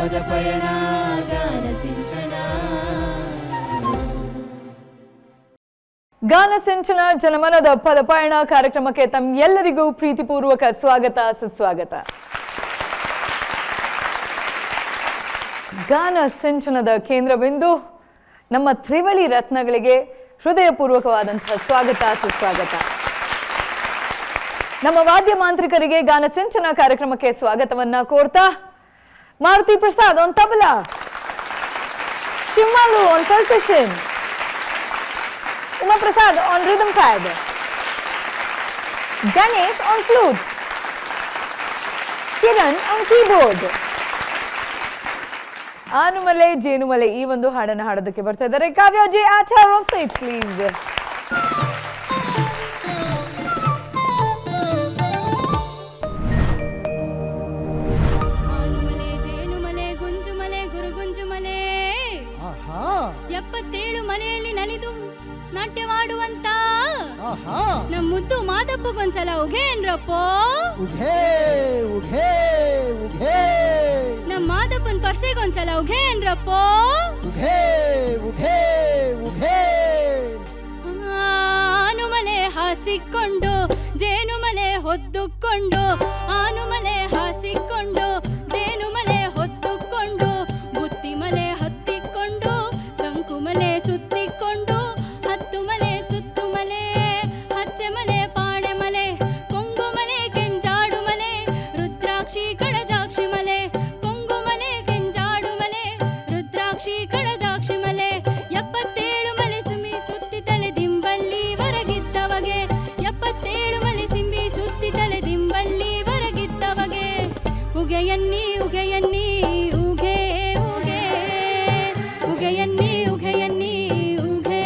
ಪದಪಯಣ ಗಾನ ಸಿಂಚನ. ಗಾನ ಸಿಂಚನ ಜನಮನದ ಪದಪಯಣ ಕಾರ್ಯಕ್ರಮಕ್ಕೆ ತಮ್ಮೆಲ್ಲರಿಗೂ ಪ್ರೀತಿಪೂರ್ವಕ ಸ್ವಾಗತ ಸುಸ್ವಾಗತ. ಗಾನ ಸಿಂಚನದ ಕೇಂದ್ರ ಬಿಂದು ನಮ್ಮ ತ್ರಿವಳಿ ರತ್ನಗಳಿಗೆ ಹೃದಯಪೂರ್ವಕವಾದಂತಹ ಸ್ವಾಗತ ಸುಸ್ವಾಗತ. ನಮ್ಮ ವಾದ್ಯ ಮಾಂತ್ರಿಕರಿಗೆ ಗಾನ ಸಿಂಚನ ಕಾರ್ಯಕ್ರಮಕ್ಕೆ ಸ್ವಾಗತವನ್ನ ಕೋರ್ತಾ Maruti Prasad on tabla, Shivamalu on percussion, Uma Prasad on rhythm pad, Ganesh on flute, Kiran on keyboard. ಆನುಮಲೆ ಜೇನುಮಲೆ ಈ ಒಂದು ಹಾಡನ್ನು ಹಾಡೋದಕ್ಕೆ ಬರ್ತಾ ಇದ್ದಾರೆ Kavya J Achar on stage please. ಆನುಮಲೆ ಜೇನುಮಲೆ ಗುಂಜುಮಲೆ ಗುರುಗುಂಜುಮಲೆ 77 ಮಲೆಯಲ್ಲಿ ನಲಿದು ನಾಟ್ಯವಾಡುವಂತ ನಮ್ಮ ಮುದ್ದು ಮಾದಪ್ಪಗೊಂದ್ಸಲ ಉಘೇನ್ರಪ್ಪೋ, ನಮ್ಮ ಮಾದಪ್ಪನ ಪರ್ಸೆಗೊಂದ್ಸಲ ಉಘೇನ್ರಪ್ಪೋ. ಆನುಮಲೆ ಹಾಸಿಕೊಂಡು ಜೇನುಮಲೆ ಹೊದ್ದುಕೊಂಡು, ಆನುಮಲೆ ಹಾಸಿಕೊಂಡು ಜೇನುಮಲೆ ಹೊದ್ದುಕೊಂಡು, ಬುತ್ತಿಮಲೆ ಹತ್ತಿಕೊಂಡು ಸಂಕುಮಲೆ ಸುತ್ತಿಕೊಂಡು, ಹತ್ತು ಮಲೆ ಸುತ್ತು ಮಲೆ ಹಚ್ಚೆ ಮಲೆ ಪಾಡೆ ಮಲೆ ಕೊಂಗು ಮಲೆ ಕೆಂಜಾಡು ಮಲೆ ರುದ್ರಾಕ್ಷಿ ಕಡಜಾಕ್ಷಿ ಮಲೆ ಕೊಂಗು ಮಲೆ ಕೆಂಜಾಡು ಮಲೆ ರುದ್ರಾಕ್ಷಿ ಕಡಜಾಕ್ಷಿ ಮಲೆ 77 ಮಲೆ ಸುಮಿ ಸುತ್ತಿ ತಲೆ ದಿಂಬಲ್ಲಿ ಹೊರಗಿದ್ದವಗೆ, 77 ಮಲೆ ಸಿಂಬಿ ಸುತ್ತಿ ತಲೆ ದಿಂಬಲ್ಲಿ ಹೊರಗಿದ್ದವಗೆ. ಉಗೆಯನ್ನಿ ಉಗೆಯನ್ನಿ ಉಗೆ ಉಗೆ, ಉಗೆಯನ್ನಿ ಉಗೆಯನ್ನಿ ಉಗೆ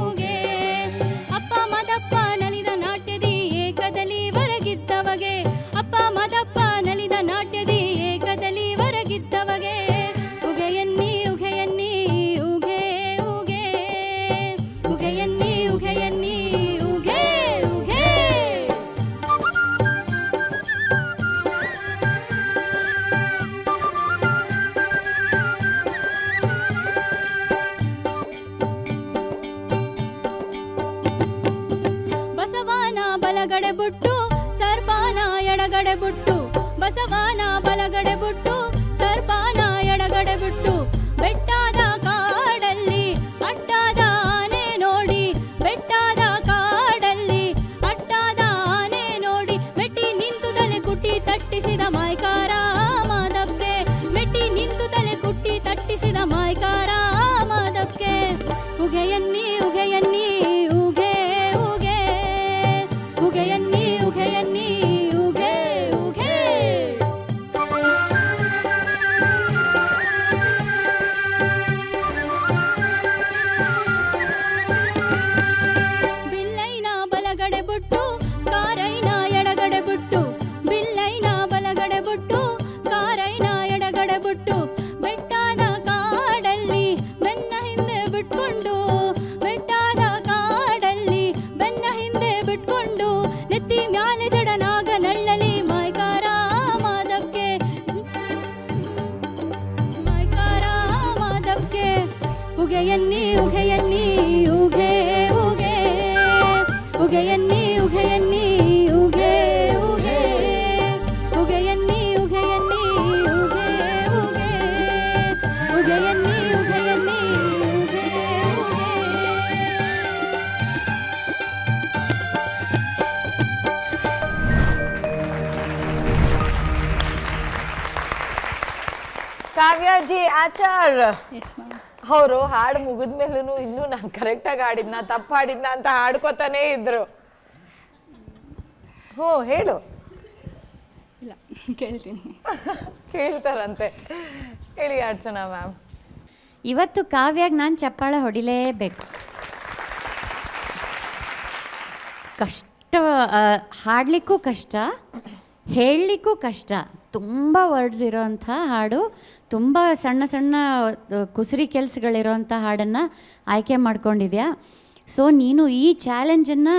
ಉಗೆ. ಅಪ್ಪ ಮದಪ್ಪ ನಲಿದ ನಾಟ್ಯದಿ ಏಕದಲ್ಲಿ ಹೊರಗಿದ್ದವಗೆ, ಅಪ್ಪ ಮದಪ್ಪ ನಲಿದ ನಾಟ್ಯದಿ ಏಕದಲ್ಲಿ ಹೊರಗಿದ್ದವಗೆ. ಉಗೆಯನ್ನಿ ಉಗೆಯನ್ನಿ ಉಗೆ ಉಗೆ, ಉಗೆಯನ್ನಿ ಉಗೆಯನ್ನಿ ಉಗೆ ಉಗೆ. ಬಸವನ ಬಲಗಡೆ ಬುಟ್ಟು ಸರ್ಪಾನ ಎಡಗಡೆ ಬುಟ್ಟು, ಬಸವನ ಬಲಗಡೆ ಬುಟ್ಟು ಸರ್ಪಾನ ಎಡಗಡೆ ಬುಟ್ಟು. ಬೆಟ್ಟಾದ ಕಾಡಲ್ಲಿ ಅಟ್ಟಾದ ಆನೆ ನೋಡಿ, ಬೆಟ್ಟಾದ ಕಾಡಲ್ಲಿ ಅಟ್ಟಾದ ಆನೆ ನೋಡಿ, ಮೆಟ್ಟಿ ನಿಂತು ತಲೆ ಕುಟ್ಟಿ ತಟ್ಟಿಸಿದ ಮಾಯ್ಕಾರ ಮಾದಪ್ಪೆ, ಮೆಟ್ಟಿ ನಿಂತು ತಲೆ ಕುಟ್ಟಿ ತಟ್ಟಿಸಿದ ಮಾಯ್ಕಾರ ಮಾದಪ್ಪೆ. ಉಗೆಯನ್ನಿ ಉಗೆಯನ್ನಿ ಉಗೆ ಉಗೆ, ಉಗೆಯನ್ನಿ ಉಗೆಯನ್ನಿ ಉಗೆ ಉಗೆ. ಬಿಲ್ಲೈನ ಬಲಗಡೆ ಬುಟ್ಟು ಕಾರೈನ ಎಡಗಡೆ ಬುಟ್ಟು, ಬಿಲ್ಲೈನ ಬಲಗಡೆ ಬುಟ್ಟು ಕಾರೈನ ಎಡಗಡೆ ಬುಟ್ಟು. ಬೆಟ್ಟಾದ ಕಾಡಲ್ಲಿ ಬೆನ್ನ ಹಿಂದೆ ಬಿಟ್ಕೊಂಡು, ಬೆಟ್ಟಾದ ಕಾಡಲ್ಲಿ ಬೆನ್ನ ಹಿಂದೆ ಬಿಟ್ಕೊಂಡು, ನೆತ್ತಿ ಮ್ಯಾಲೆ ಜಡನಾಗ ನಳ್ಳಲಿ ಮಾಯ್ಕಾರ ಮಾದಕ್ಕೆ, ಮಾಯ್ಕಾರ ಮಾದಕ್ಕೆ. ಉಗೆಯನ್ನಿ ಉಗೆಯನ್ನಿ ಉಗೆ ಉಗೆ, ಉಗೆಯನ್ನಿ ಉಗೆಯನ್ನಿ ಉಗೆ ಉಗೆ, ಉಗೆಯನ್ನಿ ಉಗೆಯನ್ನಿ ಉಗೆ ಉಗೆ, ಉಗೆಯನ್ನಿ ಉಗೆಯನ್ನಿ ಉಗೆ ಉಗೆ. ಕಾವ್ಯ ಜಿ ಆಚಾರ್ ಎಸ್ ಮ್ಯಾಮ್. ಅವರು ಹಾಡು ಮುಗಿದ್ಮೇಲೂ ಇನ್ನೂ ನಾನು ಕರೆಕ್ಟಾಗಿ ಹಾಡಿದ್ನ ತಪ್ಪು ಹಾಡಿದ್ನ ಅಂತ ಹಾಡ್ಕೋತಾನೇ ಇದ್ರು. ಹ್ಞೂ ಹೇಳು. ಇಲ್ಲ ಕೇಳ್ತೀನಿ. ಕೇಳ್ತಾರಂತೆ. ಹೇಳಿ ಅರ್ಚನಾ ಮ್ಯಾಮ್. ಇವತ್ತು ಕಾವ್ಯಾಗ ನಾನು ಚಪ್ಪಾಳೆ ಹೊಡಿಲೇಬೇಕು. ಕಷ್ಟ, ಹಾಡಲಿಕ್ಕೂ ಕಷ್ಟ, ಹೇಳಲಿಕ್ಕೂ ಕಷ್ಟ. ತುಂಬ ವರ್ಡ್ಸ್ ಇರೋವಂಥ ಹಾಡು, ತುಂಬ ಸಣ್ಣ ಸಣ್ಣ ಕುಸರಿ ಕೆಲಸಗಳಿರೋವಂಥ ಹಾಡನ್ನು ಆಯ್ಕೆ ಮಾಡ್ಕೊಂಡಿದ್ಯಾ. ಸೊ ನೀನು ಈ ಚಾಲೆಂಜನ್ನು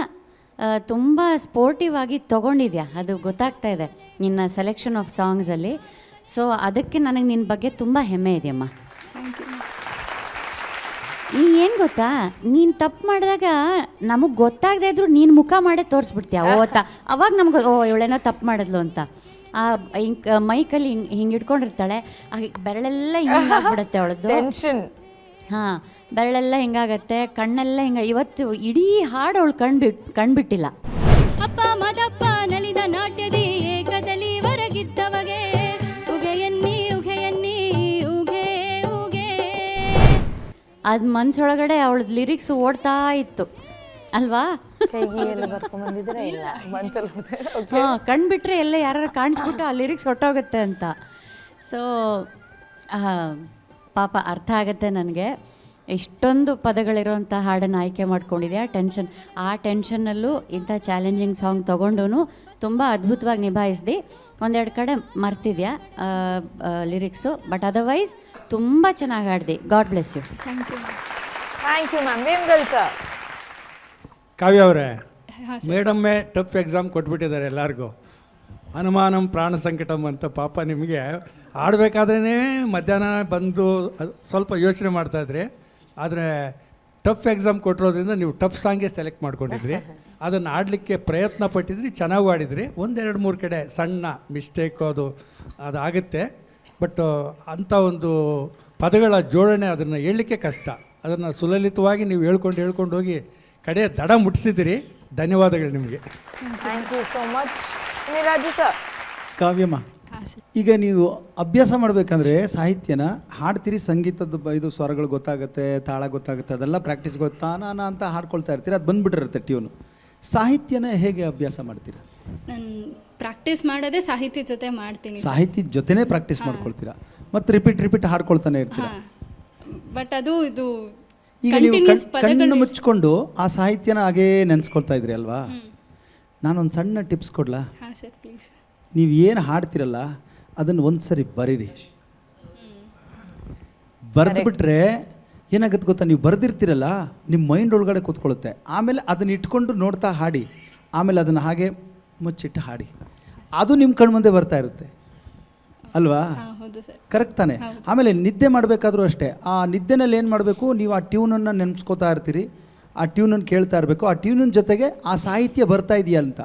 ತುಂಬ ಸ್ಪೋರ್ಟಿವ್ ಆಗಿ ತೊಗೊಂಡಿದ್ಯಾ, ಅದು ಗೊತ್ತಾಗ್ತಾ ಇದೆ ನಿನ್ನ ಸೆಲೆಕ್ಷನ್ ಆಫ್ ಸಾಂಗ್ಸಲ್ಲಿ. ಸೊ ಅದಕ್ಕೆ ನನಗೆ ನಿನ್ನ ಬಗ್ಗೆ ತುಂಬ ಹೆಮ್ಮೆ ಇದೆಯಮ್ಮ. Thank you. ನೀ ಏನು ಗೊತ್ತಾ, ನೀನು ತಪ್ಪು ಮಾಡಿದಾಗ ನಮಗೆ ಗೊತ್ತಾಗದೇ ಇದ್ರು ನೀನು ಮುಖ ಮಾಡೇ ತೋರಿಸ್ಬಿಡ್ತೀಯ ಓದ್ತಾ. ಅವಾಗ ನಮ್ಗೆ ಇವಳೇನೋ ತಪ್ಪು ಮಾಡಿದ್ಲು ಅಂತ. ಹಿಂಗೆ ಮೈಕಲ್ಲಿ ಹಿಂಗೆ ಇಟ್ಕೊಂಡಿರ್ತಾಳೆ, ಬೆರಳೆಲ್ಲ ಹಿಂಗಾಗ್ಬಿಡುತ್ತೆ ಅವಳದ್ದು. ಟೆನ್ಷನ್. ಹಾಂ, ಬೆರಳೆಲ್ಲ ಹಿಂಗಾಗತ್ತೆ, ಕಣ್ಣೆಲ್ಲ ಹಿಂಗೆ. ಇವತ್ತು ಇಡೀ ಹಾಡು ಅವಳು ಕಣ್ಬಿಟ್ಟಿಲ್ಲ. ಅಪ್ಪ ಮದಪ್ಪ ನಲಿದ ನಾಟ್ಯದಿ ಏಕದಲ್ಲಿ ಹೊರಗಿದ್ದವಗೆ ಉಗೆಯನ್ನಿ ಉಗೆಯನ್ನಿ ಉಗೆ ಉಗೆ. ಅದು ಮನ್ಸೊಳಗಡೆ ಅವಳದ್ದು ಲಿರಿಕ್ಸ್ ಓಡ್ತಾ ಇತ್ತು ಅಲ್ವಾ? ಕೈಗೆ ಎಲ್ಲ ಬರ್ಕೊಂಡ್ಬಂದಿದ್ರೆ ಇಲ್ಲ ಮನ್ಸಲ್ಲಿ. ಹಾಂ, ಕಣ್ಬಿಟ್ರೆ ಎಲ್ಲ ಯಾರು ಕಾಣಿಸ್ಬಿಟ್ಟು ಆ ಲಿರಿಕ್ಸ್ ಹೊಟ್ಟೋಗುತ್ತೆ ಅಂತ. ಸೊ ಪಾಪ ಅರ್ಥ ಆಗುತ್ತೆ ನನಗೆ. ಇಷ್ಟೊಂದು ಪದಗಳಿರೋಂಥ ಹಾಡನ್ನು ಆಯ್ಕೆ ಮಾಡ್ಕೊಂಡಿದ್ಯಾ. ಆ ಟೆನ್ಷನ್ನಲ್ಲೂ ಇಂಥ ಚಾಲೆಂಜಿಂಗ್ ಸಾಂಗ್ ತೊಗೊಂಡು ತುಂಬ ಅದ್ಭುತವಾಗಿ ನಿಭಾಯಿಸ್ದು. ಒಂದೆರಡು ಕಡೆ ಮರ್ತಿದ್ಯಾ ಲಿರಿಕ್ಸು, ಬಟ್ ಅದರ್ವೈಸ್ ತುಂಬ ಚೆನ್ನಾಗಿ ಹಾಡ್ದು. God bless you. Thank you. Thank you ma'am. Vemgal sir. Kavya ಅವರೇ, ಹಾಂ ಸರ್. ಮೇಡಮ್ಮೇ ಟಫ್ ಎಕ್ಸಾಮ್ ಕೊಟ್ಬಿಟ್ಟಿದ್ದಾರೆ ಎಲ್ಲರಿಗೂ. ಅನುಮಾನಂ ಪ್ರಾಣ ಸಂಕಟಂ ಅಂತ. ಪಾಪ ನಿಮಗೆ ಆಡಬೇಕಾದ್ರೇ ಮಧ್ಯಾಹ್ನ ಬಂದು ಸ್ವಲ್ಪ ಯೋಚನೆ ಮಾಡ್ತಾಯಿದ್ರಿ. ಆದರೆ ಟಫ್ ಎಕ್ಸಾಮ್ ಕೊಟ್ಟಿರೋದ್ರಿಂದ ನೀವು ಟಫ್ ಸಾಂಗೇ ಸೆಲೆಕ್ಟ್ ಮಾಡ್ಕೊಂಡಿದ್ರಿ. ಅದನ್ನು ಆಡಲಿಕ್ಕೆ ಪ್ರಯತ್ನ ಪಟ್ಟಿದ್ರಿ, ಚೆನ್ನಾಗೂ ಆಡಿದ್ರಿ. 1-2-3 ಕಡೆ ಸಣ್ಣ ಮಿಸ್ಟೇಕು ಅದಾಗುತ್ತೆ. ಬಟ್ ಅಂಥ ಒಂದು ಪದಗಳ ಜೋಡಣೆ ಅದನ್ನು ಹೇಳಲಿಕ್ಕೆ ಕಷ್ಟ. ಅದನ್ನು ಸುಲಲಿತವಾಗಿ ನೀವು ಹೇಳ್ಕೊಂಡು ಹೋಗಿ ಕಡೆ ದಡ ಮುಟ್ಟಿಸಿದಿರಿ. ಧನ್ಯವಾದಗಳು ನಿಮಗೆ. Thank you so much. Raju sir. ಕಾವ್ಯಮ್ಮ, ಹಾಂ ಸರ್. ಈಗ ನೀವು ಅಭ್ಯಾಸ ಮಾಡಬೇಕಂದ್ರೆ ಸಾಹಿತ್ಯನ ಹಾಡ್ತೀರಿ, ಸಂಗೀತದ ಇದು ಸ್ವರಗಳು ಗೊತ್ತಾಗುತ್ತೆ, ತಾಳ ಗೊತ್ತಾಗುತ್ತೆ, ಅದೆಲ್ಲ ಪ್ರಾಕ್ಟೀಸ್ ತಾನ ಅಂತ ಹಾಡ್ಕೊಳ್ತಾ ಇರ್ತೀರಿ, ಅದು ಬಂದುಬಿಟ್ಟಿರುತ್ತೆ ಟ್ಯೂನು. ಸಾಹಿತ್ಯನ ಹೇಗೆ ಅಭ್ಯಾಸ ಮಾಡ್ತೀರಾ? ನಾನು ಪ್ರಾಕ್ಟೀಸ್ ಮಾಡೋದೇ ಸಾಹಿತ್ಯ ಜೊತೆ ಮಾಡ್ತೀನಿ. ಸಾಹಿತ್ಯದ ಜೊತೆನೇ ಪ್ರಾಕ್ಟೀಸ್ ಮಾಡ್ಕೊಳ್ತೀರಾ ಮತ್ತು ರಿಪೀಟ್ ಹಾಡ್ಕೊಳ್ತಾನೆ ಇರ್ತೀರಾ. ಬಟ್ ಅದು ಇದು ಈಗ ನೀವು ಕಣ್ಣು ಮುಚ್ಕೊಂಡು ಆ ಸಾಹಿತ್ಯನ ಹಾಗೇ ನೆನೆಸ್ಕೊಳ್ತಾ ಇದ್ರಿ ಅಲ್ವಾ? ನಾನೊಂದು ಸಣ್ಣ ಟಿಪ್ಸ್ ಕೊಡ್ಲಾ? ಹಾಂ ಸರ್ ಪ್ಲೀಸ್. ನೀವು ಏನು ಹಾಡ್ತಿರಲ್ಲ ಅದನ್ನು ಒಂದು ಸರಿ ಬರೀರಿ. ಬರೆದ್ಬಿಟ್ರೆ ಏನಾಗುತ್ತೆ ಗೊತ್ತಾ, ನೀವು ಬರೆದಿರ್ತೀರಲ್ಲ ನಿಮ್ಮ ಮೈಂಡ್ ಒಳಗಡೆ ಕೂತ್ಕೊಳ್ಳುತ್ತೆ. ಆಮೇಲೆ ಅದನ್ನು ಇಟ್ಕೊಂಡು ನೋಡ್ತಾ ಹಾಡಿ, ಆಮೇಲೆ ಅದನ್ನು ಹಾಗೆ ಮುಚ್ಚಿಟ್ಟು ಹಾಡಿ, ಅದು ನಿಮ್ಮ ಕಣ್ಮುಂದೆ ಬರ್ತಾ ಇರುತ್ತೆ ಅಲ್ವಾ? ಹೌದು ಸರ್. ಕರೆಕ್ಟ್ ತಾನೆ? ಆಮೇಲೆ ನಿದ್ದೆ ಮಾಡಬೇಕಾದ್ರೂ ಅಷ್ಟೇ. ಆ ನಿದ್ದೆನಲ್ಲಿ ಏನು ಮಾಡಬೇಕು, ನೀವು ಆ ಟ್ಯೂನನ್ನು ನೆನೆಸ್ಕೋತಾ ಇರ್ತೀರಿ, ಆ ಟ್ಯೂನನ್ನು ಕೇಳ್ತಾ ಇರಬೇಕು. ಆ ಟ್ಯೂನಿನ ಜೊತೆಗೆ ಆ ಸಾಹಿತ್ಯ ಬರ್ತಾ ಇದೆಯಾ ಅಂತ,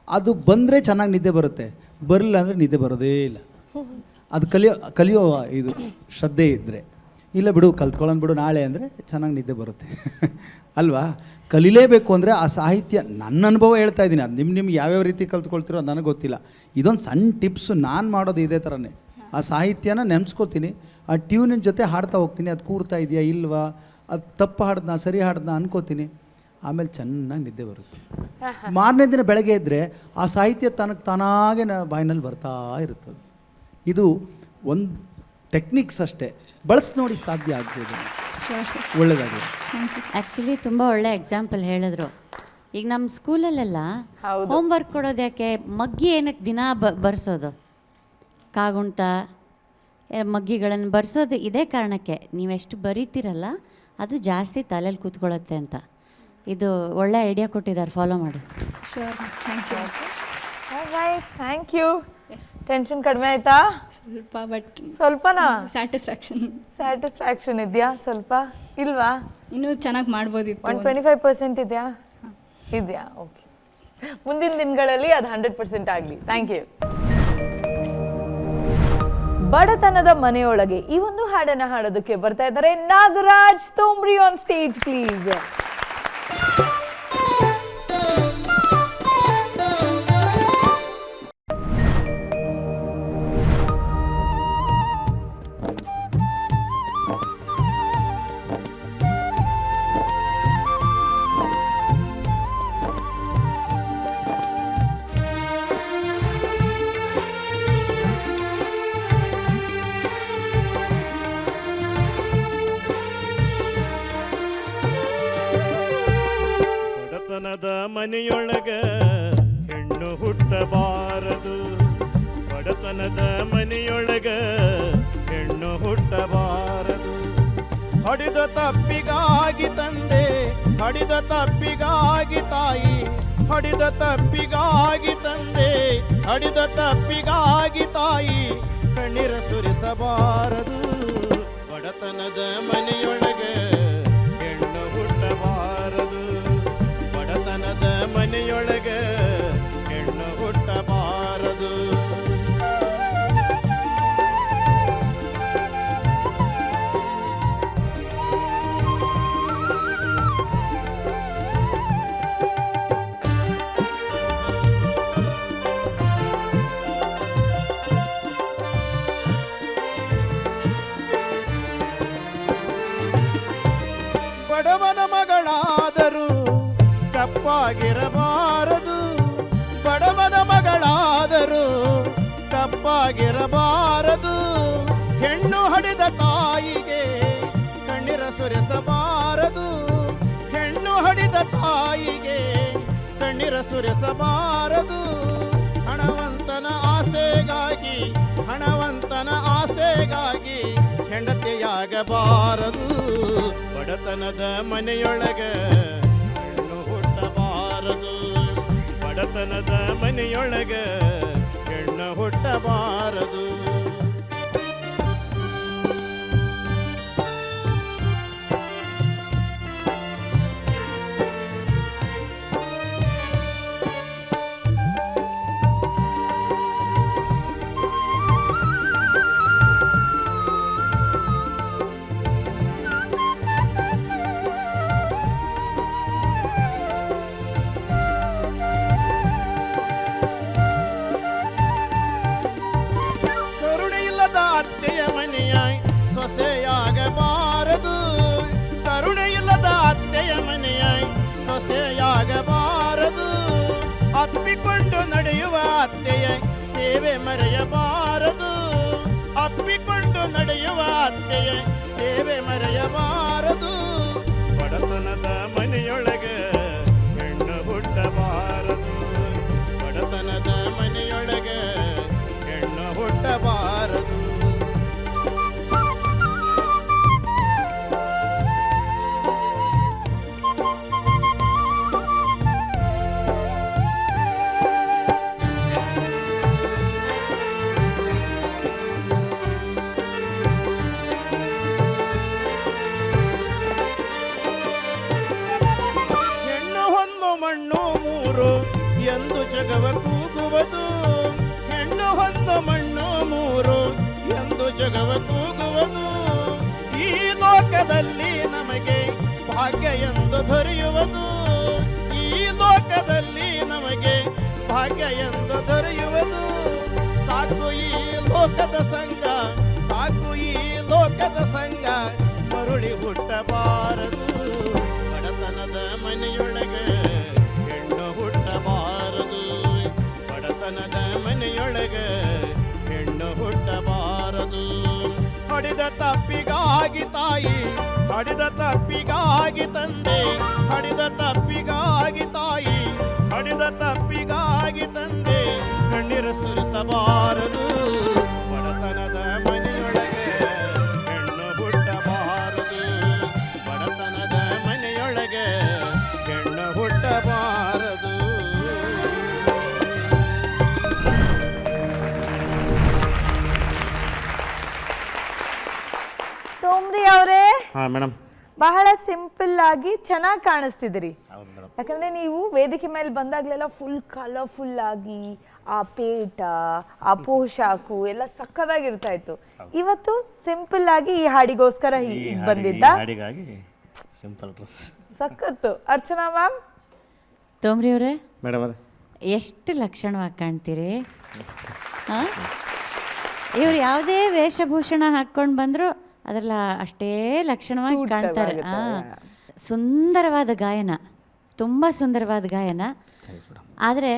ಅದು ಬಂದರೆ ಚೆನ್ನಾಗಿ ನಿದ್ದೆ ಬರುತ್ತೆ, ಬರಲಿಲ್ಲ ಅಂದರೆ ನಿದ್ದೆ ಬರೋದೇ ಇಲ್ಲ. ಅದು ಕಲಿಯೋ ಇದು ಶ್ರದ್ಧೆ ಇದ್ದರೆ. ಇಲ್ಲ ಬಿಡು ಕಲ್ತ್ಕೊಳ್ಳೋಣ ಬಿಡು ನಾಳೆ ಅಂದರೆ ಚೆನ್ನಾಗಿ ನಿದ್ದೆ ಬರುತ್ತೆ ಅಲ್ವಾ? ಕಲಿಲೇಬೇಕು ಅಂದರೆ ಆ ಸಾಹಿತ್ಯ, ನನ್ನ ಅನುಭವ ಹೇಳ್ತಾ ಇದ್ದೀನಿ. ಅದು ನಿಮ್ಗೆ ಯಾವ್ಯಾವ ರೀತಿ ಕಲ್ತ್ಕೊಳ್ತಿರೋ ನನಗೆ ಗೊತ್ತಿಲ್ಲ. ಇದೊಂದು ಸಣ್ಣ ಟಿಪ್ಸು. ನಾನು ಮಾಡೋದು ಇದೇ ಥರನೇ. ಆ ಸಾಹಿತ್ಯನ ನೆನೆಸ್ಕೋತೀನಿ, ಆ ಟ್ಯೂನಿನ ಜೊತೆ ಹಾಡ್ತಾ ಹೋಗ್ತೀನಿ. ಅದು ಕೂರ್ತಾ ಇದೆಯಾ ಇಲ್ವಾ, ಅದು ತಪ್ಪು ಹಾಡ್ದಾ ಸರಿ ಹಾಡ್ದಾ ಅನ್ಕೋತೀನಿ. ಆಮೇಲೆ ಚೆನ್ನಾಗಿ ನಿದ್ದೆ ಬರುತ್ತೆ. ಮಾರನೇ ದಿನ ಬೆಳಗ್ಗೆ ಇದ್ದರೆ ಆ ಸಾಹಿತ್ಯ ತಾನಾಗೆ ಬಾಯಿನಲ್ಲಿ ಬರ್ತಾ ಇರುತ್ತದೆ. ಇದು ಒಂದು ಟೆಕ್ನಿಕ್ಸ್ ಅಷ್ಟೇ, ಬಳಸಿ ನೋಡಿ ಸಾಧ್ಯ ಆಗ್ಬೋದು. ಒಳ್ಳೆಯದಾಗಲಿ. ಆ್ಯಕ್ಚುಲಿ ತುಂಬ ಒಳ್ಳೆ ಎಕ್ಸಾಂಪಲ್ ಹೇಳಿದ್ರು. ಈಗ ನಮ್ಮ ಸ್ಕೂಲಲ್ಲೆಲ್ಲ ಹೋಮ್ವರ್ಕ್ ಕೊಡೋದು ಯಾಕೆ, ಮಗ್ಗಿ ಏನಕ್ಕೆ ದಿನ ಬರ್ಸೋದು, ಕಾಗುಂಟ ಮಗ್ಗಿಗಳನ್ನು ಬರ್ಸೋದು ಇದೇ ಕಾರಣಕ್ಕೆ. ನೀವೆಷ್ಟು ಬರೀತೀರಲ್ಲ ಅದು ಜಾಸ್ತಿ ತಲೆಯಲ್ಲಿ ಕೂತ್ಕೊಳ್ಳುತ್ತೆ ಅಂತ. ಇದು ಒಳ್ಳೆ ಐಡಿಯಾ ಕೊಟ್ಟಿದ್ದಾರೆ, ಫಾಲೋ ಮಾಡಿ. Sure. Thank you. Thank you. Tension ಕಡಿಮೆ ಆಯ್ತಾ? ಸ್ವಲ್ಪ, ಬಟ್ ಸ್ವಲ್ಪನಾ? ಸ್ಯಾಟಿಸ್ಫ್ಯಾಕ್ಷನ್ ಇದೆಯಾ? ಸ್ವಲ್ಪ ಇಲ್ವಾ? ಇನ್ನೂ ಚೆನ್ನಾಗಿ ಮಾಡ್ಬೋದಿತ್ತು. 125% ಇದೆಯಾ? ಇದೆಯಾ? ಓಕೆ, ಮುಂದಿನ ದಿನಗಳಲ್ಲಿ ಅದು 100% ಆಗಲಿ. Thank you. ಬಡತನದ ಮನೆಯೊಳಗೆ ಈ ಒಂದು ಹಾಡನ್ನ ಹಾಡೋದಕ್ಕೆ ಬರ್ತಾ ಇದ್ದಾರೆ Nagaraj Tomri. On stage please. ಬಡತನದ ಮನೆಯೊಳಗ ಹೆಣ್ಣು ಹುಟ್ಟಬಾರದು, ಬಡತನದ ಮನೆಯೊಳಗ ಹೆಣ್ಣು ಹುಟ್ಟಬಾರದು. ಹಡಿದ ತಪ್ಪಿಗಾಗಿ ತಂದೆ, ಹಡಿದ ತಪ್ಪಿಗಾಗಿ ತಾಯಿ, ಹಡಿದ ತಪ್ಪಿಗಾಗಿ ತಂದೆ, ಹಡಿದ ತಪ್ಪಿಗಾಗಿ ತಾಯಿ, ಕಣ್ಣೀರ ಸುರಿಸಬಾರದು. ಬಡತನದ ಮನೆಯೊಳಗೆ ಹೆಣ್ಣು ಹುಟ್ಟಬಾರದು. ಬಡತನದ ಮನೆಯೊಳಗೆ ಹೆಣ್ಣು ಹುಟ್ಟಬಾರದು. ಬಡವನ ಮಗಳಾದರೂ ಕಪ್ಪಾಗಿರಬಾರದು. ಬಡವನ ಮಗಳಾದರೂ ಕಪ್ಪಾಗಿರಬಾರದು. ಹೆಣ್ಣು ಹಡಿದ ತಾಯಿಗೆ ಕಣ್ಣೀರ ಸುರಿಸಬಾರದು. ಹೆಣ್ಣು ಹಡಿದ ತಾಯಿಗೆ ಕಣ್ಣೀರ ಸುರಿಸಬಾರದು. ಹಣವಂತನ ಆಸೆಗಾಗಿ ಹಣವಂತನ ಆಸೆಗಾಗಿ ಹೆಂಡತಿಯಾಗಬಾರದು. ಬಡತನದ ಮನೆಯೊಳಗೆ ಹೆಣ್ಣು ಹುಟ್ಟಬಾರದು. ಬಡತನದ ಮನೆಯೊಳಗೆ ಹೆಣ್ಣು ಹುಟ್ಟಬಾರದು. ಅತ್ತೆಯ ಮನೆಯಾய் ಸೊಸೆಯಾಗಬಾರದು. ಕರುಣೆ ಇಲ್ಲದ ಅತ್ತೆಯ ಮನೆಯಾய் ಸೊಸೆಯಾಗಬಾರದು. ಅಪ್ಪಿಕೊಂಡು ನಡೆಯುವ ಅತ್ತೆಯ ಸೇವೆ ಮರೆಯಬಾರದು. ಅಪ್ಪಿಕೊಂಡು ನಡೆಯುವ ಅತ್ತೆಯ ಸೇವೆ ಮರೆಯಬಾರದು. ಬಡತನದ ಮನೆಯೊಳಗೆ ಹೆಣ್ಣು ಹುಟ್ಟಬಾರದು. ಬಡತನದ ಮನೆಯೊಳಗೆ ಹೆಣ್ಣು ಹುಟ್ಟಬಾರದು. ಹೆಣ್ಣು ಹೊನ್ನು ಮಣ್ಣು ಮೂರು ಎಂದು ಜಗವ ಕೂಗುವುದು. ಹೆಣ್ಣು ಹೊನ್ನು ಮಣ್ಣು ಮೂರು ಎಂದು ಜಗವ ಕೂಗುವುದು. ಈ ಲೋಕದಲ್ಲಿ ನಮಗೆ ಭಾಗ್ಯ ಎಂದು ದೊರೆಯುವುದು. ಈ ಲೋಕದಲ್ಲಿ ನಮಗೆ ಭಾಗ್ಯ ಎಂದು ದೊರೆಯುವುದು. ಸಾಕು ಈ ಲೋಕದ ಸಂಗ ಸಾಕು ಈ ಲೋಕದ ಸಂಗ ಮರುಳಿ ಹುಟ್ಟಬಾರದು. ಬಡತನದ ಮನೆಯೊಳಗೆ ಹೆಣ್ಣು ಹುಟ್ಟಬಾರದು. ಬಡತನದ ಮನೆಯೊಳಗೆ ಹೆಣ್ಣು ಹುಟ್ಟಬಾರದು. ಹಡಿದ ತಪ್ಪಿಗಾಗಿ ತಾಯಿ ಹಡಿದ ತಪ್ಪಿಗಾಗಿ ತಂದೆ ಹಡಿದ ತಪ್ಪಿಗಾಗಿ ತಾಯಿ ಹಡಿದ ತಪ್ಪಿಗಾಗಿ ತಂದೆ ಕಣ್ಣೀರ ಸುರಿಸಬಾರದು. ಬಡತನದ ಮನೆಯೊಳಗೆ ಹೆಣ್ಣು ಹುಟ್ಟಬಾರದು. ಬಡತನದ ಮನೆಯೊಳಗೆ ಹೆಣ್ಣು ಹುಟ್ಟಬಾರದು. ತೋಮ್ರಿ ಅವರೇ ಹಾಂ ಮೇಡಮ್, ಬಹಳ ಸಿಂಪಲ್ ಆಗಿ ಚೆನ್ನಾಗಿ ಕಾಣಿಸ್ತಿದ್ರಿ. ಹೌದು ಮೇಡಮ್. ಯಾಕಂದ್ರೆ ನೀವು ವೇದಿಕೆ ಮೇಲೆ ಬಂದಾಗ್ಲೆಲ್ಲ ಫುಲ್ ಕಲರ್ಫುಲ್ ಆಗಿ ಆ ಪೇಟ ಆ ಪೋಷಾಕು ಎಲ್ಲ ಸಕ್ಕದಾಗಿರ್ತಾ ಇತ್ತು. ಇವತ್ತು ಸಿಂಪಲ್ ಆಗಿ ಈ ಹಾಡಿಗೋಸ್ಕರ ಬಂದಿದ್ದ ಹಾಡಿಗಾಗಿ ಸಿಂಪಲ್ ಡ್ರೆಸ್ ಸಖತ್ತು. ಅರ್ಚನಾ ಮ್ಯಾಮ್, ತೋಮ್ರಿ ಅವರೇ ಮೇಡಮ್ ಅವರೇ, ಎಷ್ಟು ಲಕ್ಷಣವಾಗಿ ಕಾಣ್ತೀರಿ. ಹಾಂ, ಇವ್ರು ಯಾವುದೇ ವೇಷಭೂಷಣ ಹಾಕ್ಕೊಂಡು ಬಂದರೂ ಅದೆಲ್ಲ ಅಷ್ಟೇ ಲಕ್ಷಣವಾಗಿ ಕಾಣ್ತಾರೆ. ಸುಂದರವಾದ ಗಾಯನ, ತುಂಬ ಸುಂದರವಾದ ಗಾಯನ. ಆದರೆ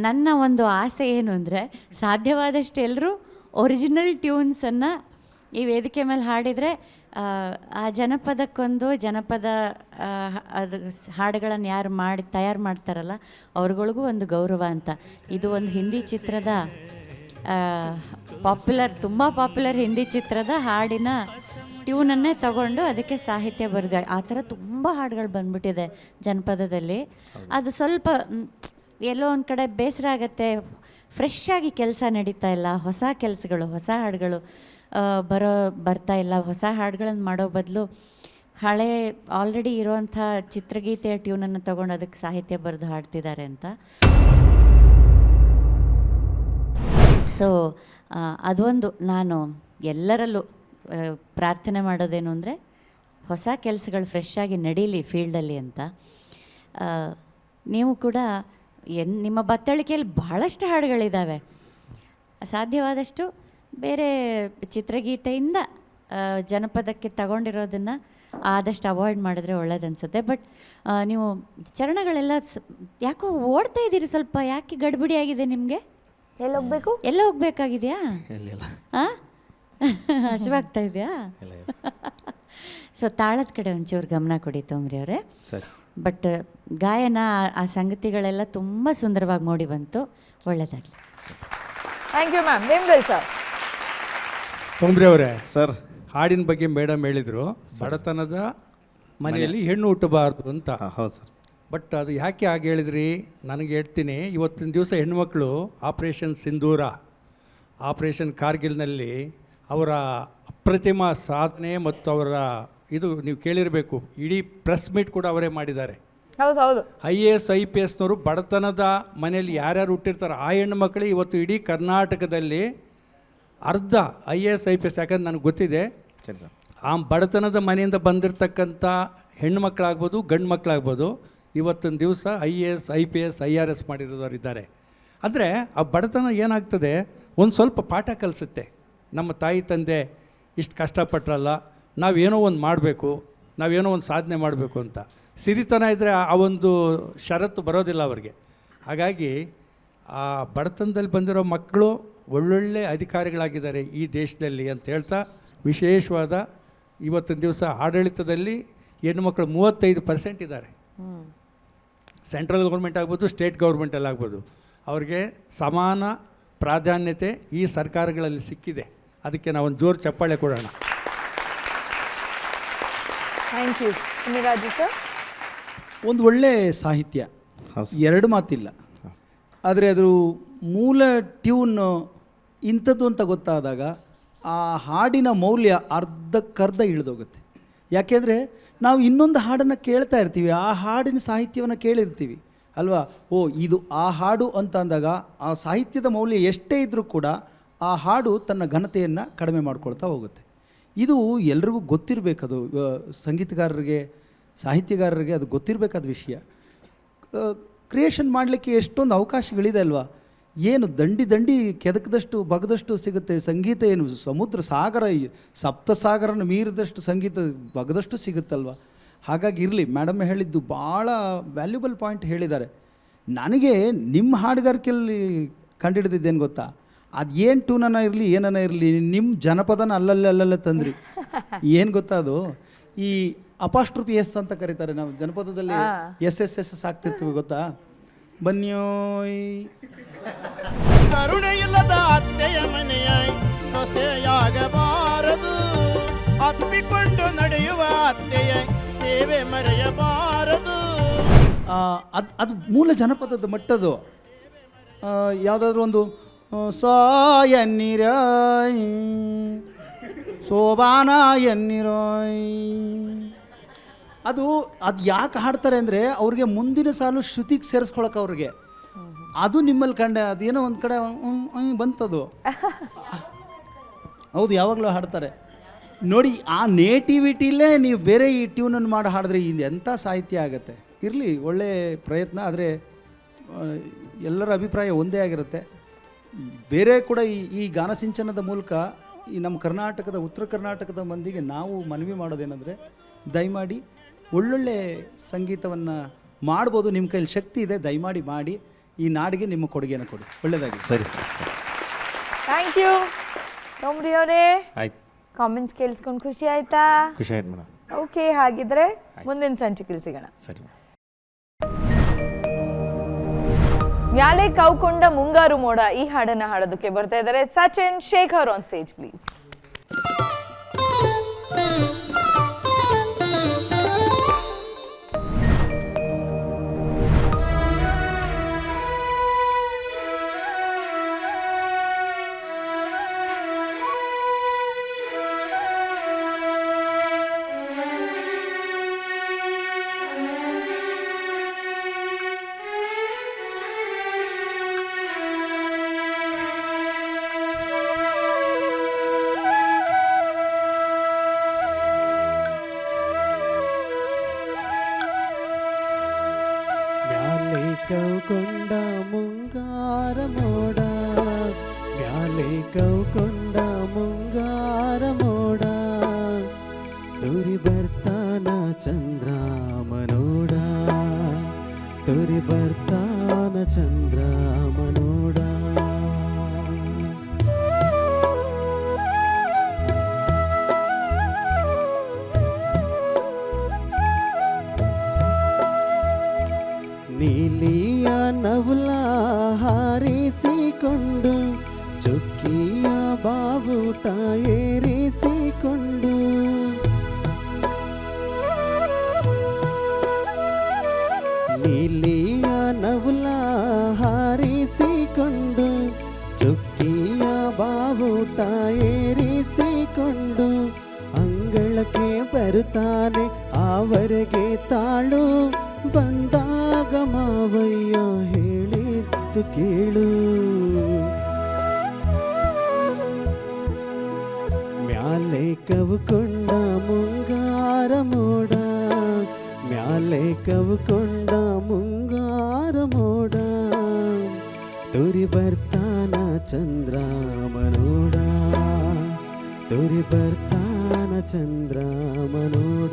ನನ್ನ ಒಂದು ಆಸೆ ಏನು ಅಂದರೆ, ಸಾಧ್ಯವಾದಷ್ಟು ಎಲ್ಲರೂ ಒರಿಜಿನಲ್ ಟ್ಯೂನ್ಸನ್ನು ಈ ವೇದಿಕೆ ಮೇಲೆ ಹಾಡಿದರೆ ಆ ಜನಪದಕ್ಕೊಂದು ಜನಪದ ಅದು ಹಾಡುಗಳನ್ನು ಯಾರು ತಯಾರು ಮಾಡ್ತಾರಲ್ಲ ಅವ್ರುಗಳಿಗೂ ಒಂದು ಗೌರವ ಅಂತ. ಇದು ಒಂದು ಹಿಂದಿ ಚಿತ್ರದ ತುಂಬ ಪಾಪ್ಯುಲರ್ ಹಿಂದಿ ಚಿತ್ರದ ಹಾಡಿನ ಟ್ಯೂನನ್ನೇ ತಗೊಂಡು ಅದಕ್ಕೆ ಸಾಹಿತ್ಯ ಬರೆದ ಆ ಥರ ತುಂಬ ಹಾಡುಗಳು ಬಂದ್ಬಿಟ್ಟಿದೆ ಜನಪದದಲ್ಲಿ. ಅದು ಸ್ವಲ್ಪ ಎಲ್ಲೋ ಒಂದು ಕಡೆ ಬೇಸರ ಆಗುತ್ತೆ. ಫ್ರೆಶ್ ಆಗಿ ಕೆಲಸ ನಡೀತಾ ಇಲ್ಲ, ಹೊಸ ಕೆಲಸಗಳು, ಹೊಸ ಹಾಡುಗಳು ಬರ್ತಾ ಇಲ್ಲ. ಹೊಸ ಹಾಡುಗಳನ್ನು ಮಾಡೋ ಬದಲು ಹಳೆ ಆಲ್ರೆಡಿ ಇರೋವಂಥ ಚಿತ್ರಗೀತೆಯ ಟ್ಯೂನನ್ನು ತೊಗೊಂಡು ಅದಕ್ಕೆ ಸಾಹಿತ್ಯ ಬರೆದು ಹಾಡ್ತಿದ್ದಾರೆ ಅಂತ. ಸೊ ಅದೊಂದು ನಾನು ಎಲ್ಲರಲ್ಲೂ ಪ್ರಾರ್ಥನೆ ಮಾಡೋದೇನು ಅಂದರೆ ಹೊಸ ಕೆಲಸಗಳು ಫ್ರೆಶ್ ಆಗಿ ನಡೀಲಿ ಫೀಲ್ಡಲ್ಲಿ ಅಂತ. ನೀವು ಕೂಡ ನಿಮ್ಮ ಬತ್ತಳಿಕೆಯಲ್ಲಿ ಬಹಳಷ್ಟು ಹಾಡುಗಳಿದ್ದಾವೆ. ಸಾಧ್ಯವಾದಷ್ಟು ಬೇರೆ ಚಿತ್ರಗೀತೆಯಿಂದ ಜನಪದಕ್ಕೆ ತಗೊಂಡಿರೋದನ್ನು ಆದಷ್ಟು ಅವಾಯ್ಡ್ ಮಾಡಿದ್ರೆ ಒಳ್ಳೇದನ್ಸುತ್ತೆ. ಬಟ್ ನೀವು ಚರಣಗಳೆಲ್ಲ ಯಾಕೋ ಓಡ್ತಾ ಇದ್ದೀರಿ, ಸ್ವಲ್ಪ ಯಾಕೆ ಗಡ್ಬಿಡಿ ಆಗಿದೆ ನಿಮಗೆ? ಎಲ್ಲೋಗ್ಬೇಕು? ಎಲ್ಲ ಹೋಗ್ಬೇಕಾಗಿದೆಯಾ? ಹಾಂ, ಹಸಿವಾಗ್ತಾ ಇದೆಯಾ? ಸೊ ತಾಳದ ಕಡೆ ಒಂಚೂರು ಗಮನ ಕೊಡಿ ತೋಮ್ರಿ ಅವರೇ. ಬಟ್ ಗಾಯನ ಆ ಸಂಗತಿಗಳೆಲ್ಲ ತುಂಬ ಸುಂದರವಾಗಿ ಮೂಡಿ ಬಂತು. ಒಳ್ಳೆಯದಾಗಲಿ. Thank you ma'am. ನಿಮ್ಗಲ್ ಸರ್. ತೊಂಬ್ರಿ ಅವರೇ, ಸರ್ ಹಾಡಿನ ಬಗ್ಗೆ ಮೇಡಮ್ ಹೇಳಿದರು, ಬಡತನದ ಮನೆಯಲ್ಲಿ ಹೆಣ್ಣು ಹುಟ್ಟಬಾರ್ದು ಅಂತ. ಹೌದು ಸರ್. ಬಟ್ ಅದು ಯಾಕೆ ಹಾಗೆ ಹೇಳಿದ್ರಿ? ನನಗೆ ಹೇಳ್ತೀನಿ, ಇವತ್ತಿನ ದಿವಸ ಹೆಣ್ಮಕ್ಳು ಆಪ್ರೇಷನ್ ಸಿಂಧೂರ, ಆಪ್ರೇಷನ್ ಕಾರ್ಗಿಲ್ನಲ್ಲಿ ಅವರ ಅಪ್ರತಿಮ ಸಾಧನೆ ಮತ್ತು ಅವರ ಇದು ನೀವು ಕೇಳಿರಬೇಕು, ಇಡೀ ಪ್ರೆಸ್ ಮೀಟ್ ಕೂಡ ಅವರೇ ಮಾಡಿದ್ದಾರೆ. ಹೌದು ಹೌದು. IAS IPSನವರು ಬಡತನದ ಮನೆಯಲ್ಲಿ ಯಾರ್ಯಾರು ಹುಟ್ಟಿರ್ತಾರೆ ಆ ಹೆಣ್ಣು ಮಕ್ಕಳು ಇವತ್ತು ಇಡೀ ಕರ್ನಾಟಕದಲ್ಲಿ ಅರ್ಧ IAS IPS, ಯಾಕಂದ್ರೆ ನನಗೆ ಗೊತ್ತಿದೆ, ಸರಿ ಸರ್, ಆ ಬಡತನದ ಮನೆಯಿಂದ ಬಂದಿರತಕ್ಕಂಥ ಹೆಣ್ಣು ಮಕ್ಕಳಾಗ್ಬೋದು ಗಂಡು ಮಕ್ಕಳಾಗ್ಬೋದು ಇವತ್ತಿನ ದಿವಸ IAS IPS IRS ಮಾಡಿರೋರು ಇದ್ದಾರೆ. ಅಂದರೆ ಆ ಬಡತನ ಏನಾಗ್ತದೆ, ಒಂದು ಸ್ವಲ್ಪ ಪಾಠ ಕಲಿಸುತ್ತೆ. ನಮ್ಮ ತಾಯಿ ತಂದೆ ಇಷ್ಟು ಕಷ್ಟಪಟ್ರಲ್ಲ, ನಾವೇನೋ ಒಂದು ಮಾಡಬೇಕು, ನಾವೇನೋ ಒಂದು ಸಾಧನೆ ಮಾಡಬೇಕು ಅಂತ. ಸಿರಿತನ ಇದ್ದರೆ ಆ ಒಂದು ಷರತ್ತು ಬರೋದಿಲ್ಲ ಅವ್ರಿಗೆ. ಹಾಗಾಗಿ ಆ ಬಡತನದಲ್ಲಿ ಬಂದಿರೋ ಮಕ್ಕಳು ಒಳ್ಳೊಳ್ಳೆ ಅಧಿಕಾರಿಗಳಾಗಿದ್ದಾರೆ ಈ ದೇಶದಲ್ಲಿ ಅಂತ ಹೇಳ್ತಾ, ವಿಶೇಷವಾದ ಇವತ್ತಿನ ದಿವಸ ಆಡಳಿತದಲ್ಲಿ ಹೆಣ್ಣುಮಕ್ಕಳು 35% ಇದ್ದಾರೆ. ಸೆಂಟ್ರಲ್ ಗೌರ್ಮೆಂಟ್ ಆಗ್ಬೋದು, ಸ್ಟೇಟ್ ಗೌರ್ಮೆಂಟಲ್ಲಿ ಆಗ್ಬೋದು, ಅವ್ರಿಗೆ ಸಮಾನ ಪ್ರಾಧಾನ್ಯತೆ ಈ ಸರ್ಕಾರಗಳಲ್ಲಿ ಸಿಕ್ಕಿದೆ. ಅದಕ್ಕೆ ನಾವು ಒಂದು ಜೋರು ಚಪ್ಪಾಳೆ ಕೊಡೋಣ. Thank you. ನಿರಾಜು ಸರ್. ಒಂದು ಒಳ್ಳೆ ಸಾಹಿತ್ಯ, ಎರಡು ಮಾತಿಲ್ಲ. ಆದರೆ ಅದು ಮೂಲ ಟ್ಯೂನ್ ಇಂಥದ್ದು ಅಂತ ಗೊತ್ತಾದಾಗ ಆ ಹಾಡಿನ ಮೌಲ್ಯ ಅರ್ಧಕ್ಕರ್ಧ ಇಳಿದೋಗುತ್ತೆ. ಯಾಕೆಂದರೆ ನಾವು ಇನ್ನೊಂದು ಹಾಡನ್ನು ಕೇಳ್ತಾ ಇರ್ತೀವಿ, ಆ ಹಾಡಿನ ಸಾಹಿತ್ಯವನ್ನು ಕೇಳಿರ್ತೀವಿ ಅಲ್ವಾ. ಇದು ಆ ಹಾಡು ಅಂತ ಅಂದಾಗ ಆ ಸಾಹಿತ್ಯದ ಮೌಲ್ಯ ಎಷ್ಟೇ ಇದ್ದರೂ ಕೂಡ ಆ ಹಾಡು ತನ್ನ ಘನತೆಯನ್ನು ಕಡಿಮೆ ಮಾಡ್ಕೊಳ್ತಾ ಹೋಗುತ್ತೆ. ಇದು ಎಲ್ರಿಗೂ ಗೊತ್ತಿರಬೇಕದು, ಸಂಗೀತಗಾರರಿಗೆ ಸಾಹಿತ್ಯಗಾರರಿಗೆ ಅದು ಗೊತ್ತಿರಬೇಕಾದ ವಿಷಯ. ಕ್ರಿಯೇಷನ್ ಮಾಡಲಿಕ್ಕೆ ಎಷ್ಟೊಂದು ಅವಕಾಶಗಳಿದೆ ಅಲ್ವಾ. ಏನು ದಂಡಿ ಕೆದಕದಷ್ಟು ಬಗದಷ್ಟು ಸಿಗುತ್ತೆ ಸಂಗೀತ. ಏನು ಸಮುದ್ರ ಸಾಗರ, ಸಪ್ತಸಾಗರನ ಮೀರಿದಷ್ಟು ಸಂಗೀತ ಬಗದಷ್ಟು ಸಿಗುತ್ತಲ್ವ. ಹಾಗಾಗಿ ಇರಲಿ, ಮೇಡಮ್ ಹೇಳಿದ್ದು ಭಾಳ ವ್ಯಾಲ್ಯೂಬಲ್ ಪಾಯಿಂಟ್ ಹೇಳಿದ್ದಾರೆ. ನನಗೆ ನಿಮ್ಮ ಹಾಡುಗಾರಿಕೆಯಲ್ಲಿ ಕಂಡುಹಿಡಿದಿದ್ದೇನು ಗೊತ್ತಾ, ಅದು ಏನು ಟ್ಯೂನನ್ನ ಇರಲಿ ಏನನ್ನ ಇರಲಿ, ನಿಮ್ಮ ಜನಪದನ ಅಲ್ಲಲ್ಲೇ ತಂದ್ರಿ. ಏನು ಗೊತ್ತಾ, ಅದು ಈ ಅಪಾಸ್ಟ್ರಫಿ ಎಸ್ ಅಂತ ಕರೀತಾರೆ. ನಾವು ಜನಪದದಲ್ಲಿ ಎಸ್ ಆಗ್ತಿರ್ತೀವಿ ಗೊತ್ತಾ. ಬನ್ಯೋಯ್ ಕರುಣೆ ಇಲ್ಲದ ಅತ್ತೆಯ ಮನೆಯ ಸೊಸೆಯಾಗಬಾರದು, ಅಪ್ಪಿಕೊಂಡು ನಡೆಯುವ ಅತ್ತೆಯ ಸೇವೆ ಮರೆಯಬಾರದು. ಅದು ಮೂಲ ಜನಪದದ ಮಟ್ಟದು. ಯಾವುದಾದ್ರೂ ಒಂದು ಸಾಯ ಎನ್ನಿರಾಯ್ ಶೋಭಾನ ಎನ್ನಿರಾಯ್, ಅದು ಯಾಕೆ ಹಾಡ್ತಾರೆ ಅಂದರೆ ಅವ್ರಿಗೆ ಮುಂದಿನ ಸಾಲು ಶ್ರುತಿಗೆ ಸೇರಿಸ್ಕೊಳಕ್ಕೆ ಅವ್ರಿಗೆ. ಅದು ನಿಮ್ಮಲ್ಲಿ ಕಂಡೆ, ಅದೇನೋ ಒಂದು ಕಡೆ ಬಂತದು. ಹೌದು, ಯಾವಾಗಲೂ ಹಾಡ್ತಾರೆ ನೋಡಿ. ಆ ನೇಟಿವಿಟಿಲೇ ನೀವು ಬೇರೆ ಈ ಟ್ಯೂನನ್ನು ಮಾಡಿ ಹಾಡಿದ್ರೆ ಎಂಥ ಸಾಹಿತ್ಯ ಆಗುತ್ತೆ. ಇರಲಿ, ಒಳ್ಳೆ ಪ್ರಯತ್ನ. ಆದರೆ ಎಲ್ಲರ ಅಭಿಪ್ರಾಯ ಒಂದೇ ಆಗಿರುತ್ತೆ. ಬೇರೆ ಕೂಡ ಈ ಗಾನಸಿಂಚನದ ಮೂಲಕ ಈ ನಮ್ಮ ಕರ್ನಾಟಕದ ಉತ್ತರ ಕರ್ನಾಟಕದ ಮಂದಿಗೆ ನಾವು ಮನವಿ ಮಾಡೋದೇನೆಂದರೆ, ದಯಮಾಡಿ ಒಳ್ಳೊಳ್ಳೆ ಸಂಗೀತವನ್ನು ಮಾಡ್ಬೋದು. ನಿಮ್ಮ ಕೈಲಿ ಶಕ್ತಿ ಇದೆ, ದಯಮಾಡಿ ಮಾಡಿ ಈ ನಾಡಿಗೆ ನಿಮ್ಮ ಕೊಡುಗೆಯನ್ನು ಕೊಡಿ. ಒಳ್ಳೆಯದಾಗಿ. ಸರಿ. Thank you. ತೋಮ್ರಿ ಅವರೇ, ಆಯ್ತು. ಕಾಮೆಂಟ್ಸ್ ಕೇಳಿಸ್ಕೊಂಡು ಖುಷಿ ಆಯ್ತಾ? ಖುಷಿ ಆಯ್ತು ಮೇಡಮ್. ಓಕೆ, ಹಾಗಿದ್ರೆ ಮುಂದಿನ ಸಂಚಿಕೆಯಲ್ಲಿ ಸಿಗೋಣ. ಸರಿ. ಮ್ಯಾಲೆ ಕೌಕೊಂಡ ಮುಂಗಾರು ಮೋಡ ಈ ಹಾಡನ್ನ ಹಾಡೋದಕ್ಕೆ ಬರ್ತಾ ಇದ್ದಾರೆ Sachin Shekhar on stage please. ಮ್ಯಾಲೆ ಕೌಕೊಂಡ ಮುಂಗಾರ ಮೋಡ ತುರಿ ಬರ್ತಾನ ಚಂದ್ರಾಮನೋಡ ತುರಿ ಬರ್ತಾನ ಚಂದ್ರಾಮನೋಡ ನೀಲಿಯ ನವಲ ಹಾರಿಸಿಕೊಂಡು ಚುಕ್ಕಿಯ ಬಾವುಟ ಏರಿಸಿಕೊಂಡು ನೀಲಿಯ ನವಲ ಹಾರಿಸಿಕೊಂಡು ಚುಕ್ಕಿಯ ಬಾವುಟ ಏರಿಸಿಕೊಂಡು ಅಂಗಳಕ್ಕೆ ಬರುತ್ತಾನೆ ಆವರೆಗೆ ತಾಳು ಬಂದಾಗ ಮಾವಯ್ಯ ಹೇಳಿದ್ದು ಕೇಳು ಮ್ಯಾಲೆ ಕವುಕೊಂಡ ಮುಂಗಾರ ಮೋಡ ಮ್ಯಾಲೆ ಕವುಕೊಂಡ ಮುಂಗಾರ ಮೋಡ ತುರಿ ಬರ್ತಾನ ಚಂದ್ರಾಮನೋಡ ತುರಿ ಬರ್ತಾನ ಚಂದ್ರಾಮನೋಡ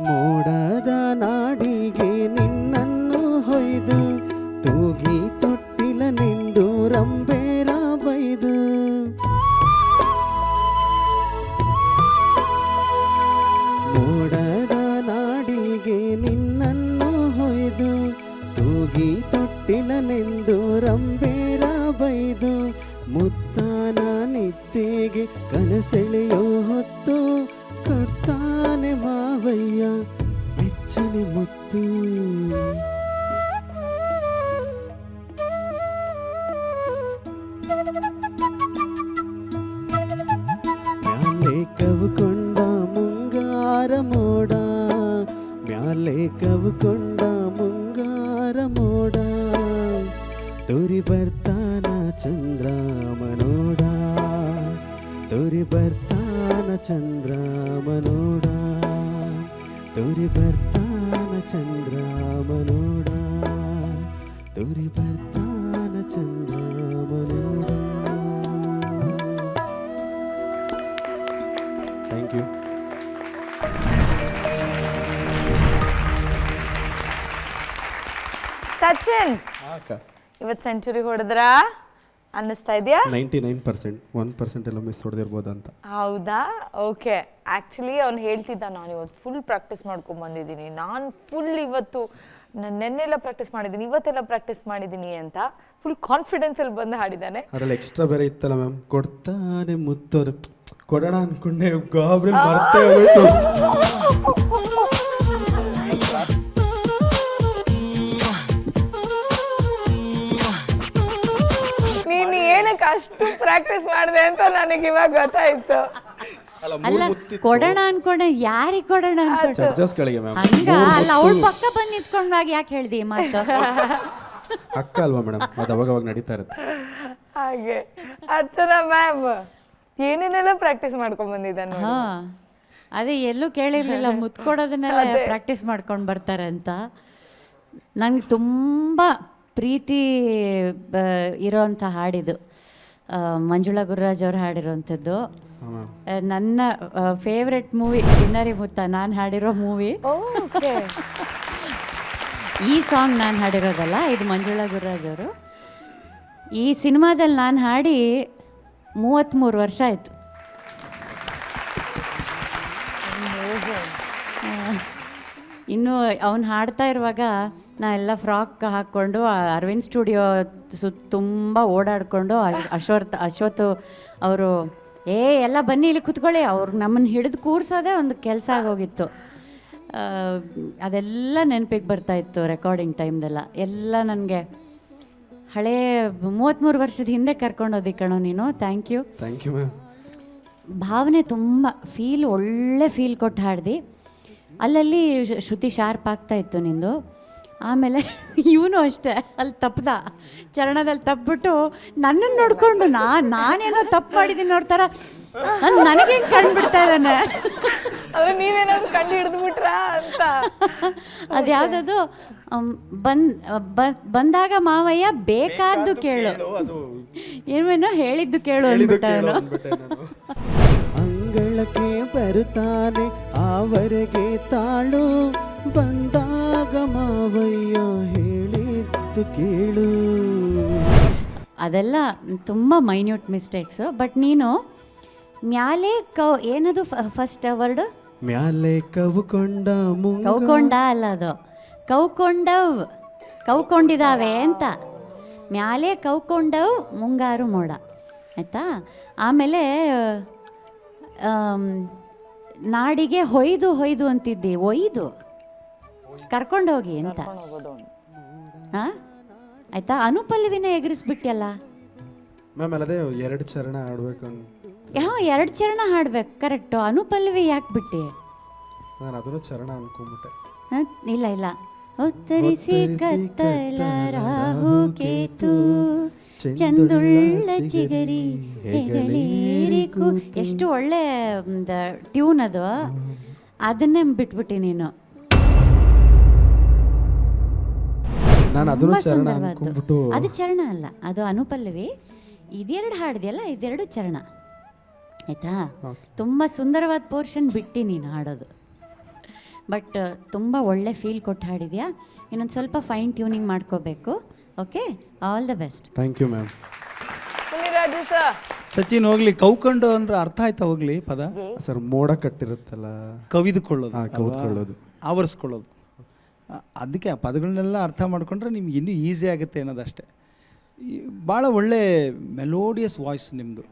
ಮೋಡದ ನಾಡಿಗೆ ನಿನ್ನನ್ನು ಹೊಯ್ದು ತೂಗಿ ತೊಟ್ಟಿಲ ನಿಂದು ರಂಬೇರ ಬೈದು ಮೋಡದ ನಾಡಿಗೆ ನಿನ್ನನ್ನು ಹೊಯ್ದು ತೂಗಿ ತೊಟ್ಟಿಲ ನಿಂದು ರಂಬೇರ ಬೈದು ಮುತ್ತಾನ ನಿದ್ದೆಗೆ ಕನಸೆಳೆಯೋ ಹೊತ್ತು ಕೊಡ್ತಾನೆ ಮಾವಯ್ಯ ಬೆಚ್ಚನೆ ಮುತ್ತು ಮ್ಯಾಲೆ ಕವುಕೊಂಡ ಮುಂಗಾರ ಮೋಡ ಮ್ಯಾಲೆ ಕವುಕೊಂಡ ಮುಂಗಾರ ಮೋಡ ತುರಿ ಬರ್ತಾನ ಚಂದ್ರಾಮನೋಡ ತುರಿ ಬರ್ತಾನ ಚಂದ್ರಾಮನೋಡ ತುರಿ ಬರ್ತಾನ ಚಂದ್ರಾಮನೋಡ ತುರಿ ಬರ್ತಾನ ಚಂದ್ರಾಮನೋಡ. Thank you. ಸಚಿನ್ ಇವತ್ತು ಸೆಂಚುರಿ ಹೊಡೆದ್ರಾ ಅನ್ನಿಸ್ತಾ ಇದೆಯಾ? 99%, 1% ಎಲ್ಲ ಮಿಸ್ ಹೊಡೆದಿರ್ಬೋದು ಅಂತ. ಹೌದಾ? ಓಕೆ. ಆ್ಯಕ್ಚುಲಿ ಅವ್ನು ಹೇಳ್ತಿದ್ದ, ನಾನು ಇವತ್ತು ಫುಲ್ ಪ್ರಾಕ್ಟೀಸ್ ಮಾಡ್ಕೊಂಡು ಬಂದಿದ್ದೀನಿ, ನಾನು ಫುಲ್ ಇವತ್ತು ನಾನು ನೆನ್ನೆಲ್ಲ ಪ್ರಾಕ್ಟೀಸ್ ಮಾಡಿದ್ದೀನಿ, ಇವತ್ತೆಲ್ಲ ಪ್ರಾಕ್ಟೀಸ್ ಮಾಡಿದ್ದೀನಿ ಅಂತ ಫುಲ್ ಕಾನ್ಫಿಡೆನ್ಸಲ್ಲಿ ಬಂದು ಹಾಡಿದ್ದಾನೆ. ಅದರಲ್ಲಿ ಎಕ್ಸ್ಟ್ರಾ ಬೇರೆ ಇತ್ತಲ್ಲ ಮ್ಯಾಮ್, ಕೊಡ್ತಾನೆ ಮುತ್ತೋರು ಕೊಡೋಣ ಅನ್ಕೊಂಡೆ ಗಾಬ್ರಿ ಮರ್ತೇ ಹೋಯ್ತು. ನೀನು ಏನಕ್ಕೆ ಅಷ್ಟು ಪ್ರಾಕ್ಟೀಸ್ ಮಾಡಿದೆ ಅಂತ ನನಗೆ ಇವಾಗ ಗೊತ್ತಾಯ್ತು. ಅಲ್ಲ ಕೊಡೋಣ ಅನ್ಕೊಂಡೆ, ಯಾರಿಗೆ ಕೊಡೋಣ ಅನ್ಕೊಂಡೆ? ಜಡ್ಜಸ್ಗಳಿಗೆ ಮ್ಯಾಮ್. ಹಂಗ ಅಲ್ಲ, ಅವಳ ಪಕ್ಕ ಬಂದು ನಿಂತ್ಕೊಂಡಾಗ ಯಾಕೆ ಹೇಳ್ದಿ ಈ ಮಾತು? ಅಕ್ಕ ಅಲ್ವಾ ಮೇಡಮ್, ಅದು ಅವಾಗ ನಡೀತಾ ಇರುತ್ತೆ ಹಾಗೆ. ಅರ್ಚನಾ ಮ್ಯಾಮ್ ಏನೇನೆಲ್ಲ ಪ್ರಾಕ್ಟೀಸ್ ಮಾಡ್ಕೊಂಡ್ ಬಂದಿದ್ದಾನೆ. ಹಾ, ಅದೇ ಎಲ್ಲೂ ಕೇಳಿರ್ಲಿಲ್ಲ ಮುತ್ಕೊಡೋದನ್ನೆಲ್ಲ ಪ್ರಾಕ್ಟೀಸ್ ಮಾಡ್ಕೊಂಡು ಬರ್ತಾರೆ ಅಂತ. ನಂಗೆ ತುಂಬ ಪ್ರೀತಿ ಇರೋವಂಥ ಹಾಡಿದು ಮಂಜುಳಾ ಗುರುರಾಜ್ ಅವ್ರು ಹಾಡಿರೋವಂಥದ್ದು. ನನ್ನ ಫೇವ್ರೆಟ್ ಮೂವಿ ಚಿನ್ನಾರಿ ಮುತ್ತ, ನಾನು ಹಾಡಿರೋ ಮೂವಿ. ಈ ಸಾಂಗ್ ನಾನು ಹಾಡಿರೋದಲ್ಲ, ಇದು ಮಂಜುಳಾ ಗುರುರಾಜ್ ಅವರು. ಈ ಸಿನಿಮಾದಲ್ಲಿ ನಾನು ಹಾಡಿ 33 ವರ್ಷ ಆಯಿತು. ಇನ್ನು ಅವನು ಹಾಡ್ತಾ ಇರುವಾಗ ನಾ ಎಲ್ಲ ಫ್ರಾಕ್ ಹಾಕ್ಕೊಂಡು ಅರವಿಂದ್ ಸ್ಟುಡಿಯೋ ತುಂಬ ಓಡಾಡಿಕೊಂಡು ಅಶ್ವಥ್ ಅವರು ಎಲ್ಲ ಬನ್ನಿ ಇಲ್ಲಿ ಕುತ್ಕೊಳ್ಳಿ, ಅವ್ರು ನಮ್ಮನ್ನು ಹಿಡಿದು ಕೂರಿಸೋದೇ ಒಂದು ಕೆಲಸ ಆಗೋಗಿತ್ತು. ಅದೆಲ್ಲ ನೆನಪಿಗೆ ಬರ್ತಾಯಿತ್ತು ರೆಕಾರ್ಡಿಂಗ್ ಟೈಮ್ದೆಲ್ಲ. ಎಲ್ಲ ನನಗೆ ಹಳೇ 33 ವರ್ಷದ ಹಿಂದೆ ಕರ್ಕೊಂಡೋದಿ ಕಣೋ ನೀನು. Thank you ma'am. ಭಾವನೆ ತುಂಬ ಒಳ್ಳೆ ಫೀಲ್ ಕೊಟ್ಟು ಹಾಡ್ದು. ಅಲ್ಲಲ್ಲಿ ಶ್ರುತಿ ಶಾರ್ಪ್ ಆಗ್ತಾ ಇತ್ತು ನಿಂದು. ಆಮೇಲೆ ಇವನು ಅಷ್ಟೇ ಅಲ್ಲಿ ತಪ್ಪದ ಚರಣದಲ್ಲಿ ತಪ್ಪಿಬಿಟ್ಟು ನನ್ನನ್ನು ನೋಡಿಕೊಂಡು ನಾನೇನೋ ತಪ್ಪು ಮಾಡಿದ್ದೀನಿ ನೋಡ್ತಾರ ನನಗೆ ಕಂಡುಬಿಡ್ತಾ ಇದ್ದಾನೆ. ಅಂದ್ರೆ ನೀವೇನಾದ್ರು ಕಂಡು ಹಿಡಿದ್ಬಿಟ್ರಾ ಅಂತ. ಅದ್ಯಾವುದದು ಬಂದಾಗ ಮಾವಯ್ಯ ಬೇಕಾದ್ದು ಕೇಳು, ಏನೇನೋ ಹೇಳಿದ್ದು ಕೇಳು ಅಂದ್ಬಿಟ್ಟು ಅಂಗಳಕ್ಕೆ ಬರುತ್ತಾನೆ ಆವರೆಗೆ ತಾಳು, ಬಂದಾಗ ಮಾವಯ್ಯ ಹೇಳಿದ್ದು ಕೇಳು. ಅದೆಲ್ಲ ತುಂಬ ಮೈನ್ಯೂಟ್ ಮಿಸ್ಟೇಕ್ಸು. ಬಟ್ ನೀನು ಮ್ಯಾಲೆ ಏನದು ಫಸ್ಟ್ ವರ್ಡು? ಮ್ಯಾಲೆ ಕವುಕೊಂಡ ಕೌಕೊಂಡ ಅಲ್ಲ, ಅದು ಕೌಕೊಂಡಿದ್ದಾವೆ ಅಂತ. ಮ್ಯಾಲೆ ಕೌಕೊಂಡವು ಮುಂಗಾರು ಮೋಡ ಆಯಿತಾ. ಆಮೇಲೆ ನಾಡಿಗೆ ಹೊಯ್ದು ಅಂತಿದ್ದಿ, ಒಯ್ದು ಕರ್ಕೊಂಡೋಗಿ ಅಂತ. ಹಾಂ ಆಯಿತಾ. ಅನುಪಲ್ಲವಿನ ಎಗರಿಸ್ಬಿಟ್ಟಿಯಲ್ಲ ಮ್ಯಾಮ್. ಅಲ್ಲದೆ 2 ಚರಣ ಆಡಬೇಕು ಅಂತ. 2 ಚರಣ ಹಾಡ್ಬೇಕು, ಕರೆಕ್ಟು. ಅನುಪಲ್ಲವಿ ಯಾಕೆ ಬಿಟ್ಟು? ನಾನು ಅದನ್ನು ಚರಣ ಅನ್ಕೊಂಡ್ಬಿಟ್ಟೆ. ಇಲ್ಲ ಉತ್ತರಿಸಿ ಕತ್ತಲ ರಾಹು ಕೇತು ಚಂದುಳ್ಳ ಚಿಗರಿ ಹೆಗಲೇರಿಕು. ಎಷ್ಟು ಒಳ್ಳೆ ಟ್ಯೂನ್ ಅದು. ಅದನ್ನೇ ಬಿಟ್ಬಿಟ್ಟು ನೀನು. ನಾನು ಅದನ್ನು ಚರಣ ಅನ್ಕೊಂಡ್ಬಿಟ್ಟು. ಅದು ಚರಣ ಅಲ್ಲ, ಅದು ಅನುಪಲ್ಲವಿ. ಇದೆರಡು ಹಾಡಿದೆಯಲ್ಲ, ಇದೆರಡು ಚರಣ ಆಯಿತಾ. ತುಂಬ ಸುಂದರವಾದ ಪೋರ್ಷನ್ ಬಿಟ್ಟು ನೀನು ಹಾಡೋದು. ಬಟ್ ತುಂಬ ಒಳ್ಳೆ ಫೀಲ್ ಕೊಟ್ಟು ಹಾಡಿದ್ಯಾ. ಇನ್ನೊಂದು ಸ್ವಲ್ಪ ಫೈನ್ ಟ್ಯೂನಿಂಗ್ ಮಾಡ್ಕೋಬೇಕು. Okay, all the best. Thank you ma'am. Sachin ಹೋಗ್ಲಿ, ಕೌಕೊಂಡು ಅಂದ್ರೆ ಅರ್ಥ ಆಯ್ತಾ? ಹೋಗ್ಲಿ ಪದ ಸರ್, ಮೋಡ ಕಟ್ಟಿರುತ್ತಲ್ಲ, ಕವಿದುಕೊಳ್ಳೋದು, ಆವರಿಸ್ಕೊಳ್ಳೋದು. ಅದಕ್ಕೆ ಆ ಪದಗಳನ್ನೆಲ್ಲ ಅರ್ಥ ಮಾಡ್ಕೊಂಡ್ರೆ ನಿಮ್ಗೆ ಇನ್ನೂ ಈಸಿ ಆಗುತ್ತೆ ಅನ್ನೋದಷ್ಟೇ. ಭಾಳ ಒಳ್ಳೆ ಮೆಲೋಡಿಯಸ್ ವಾಯ್ಸ್ ನಿಮ್ಮದು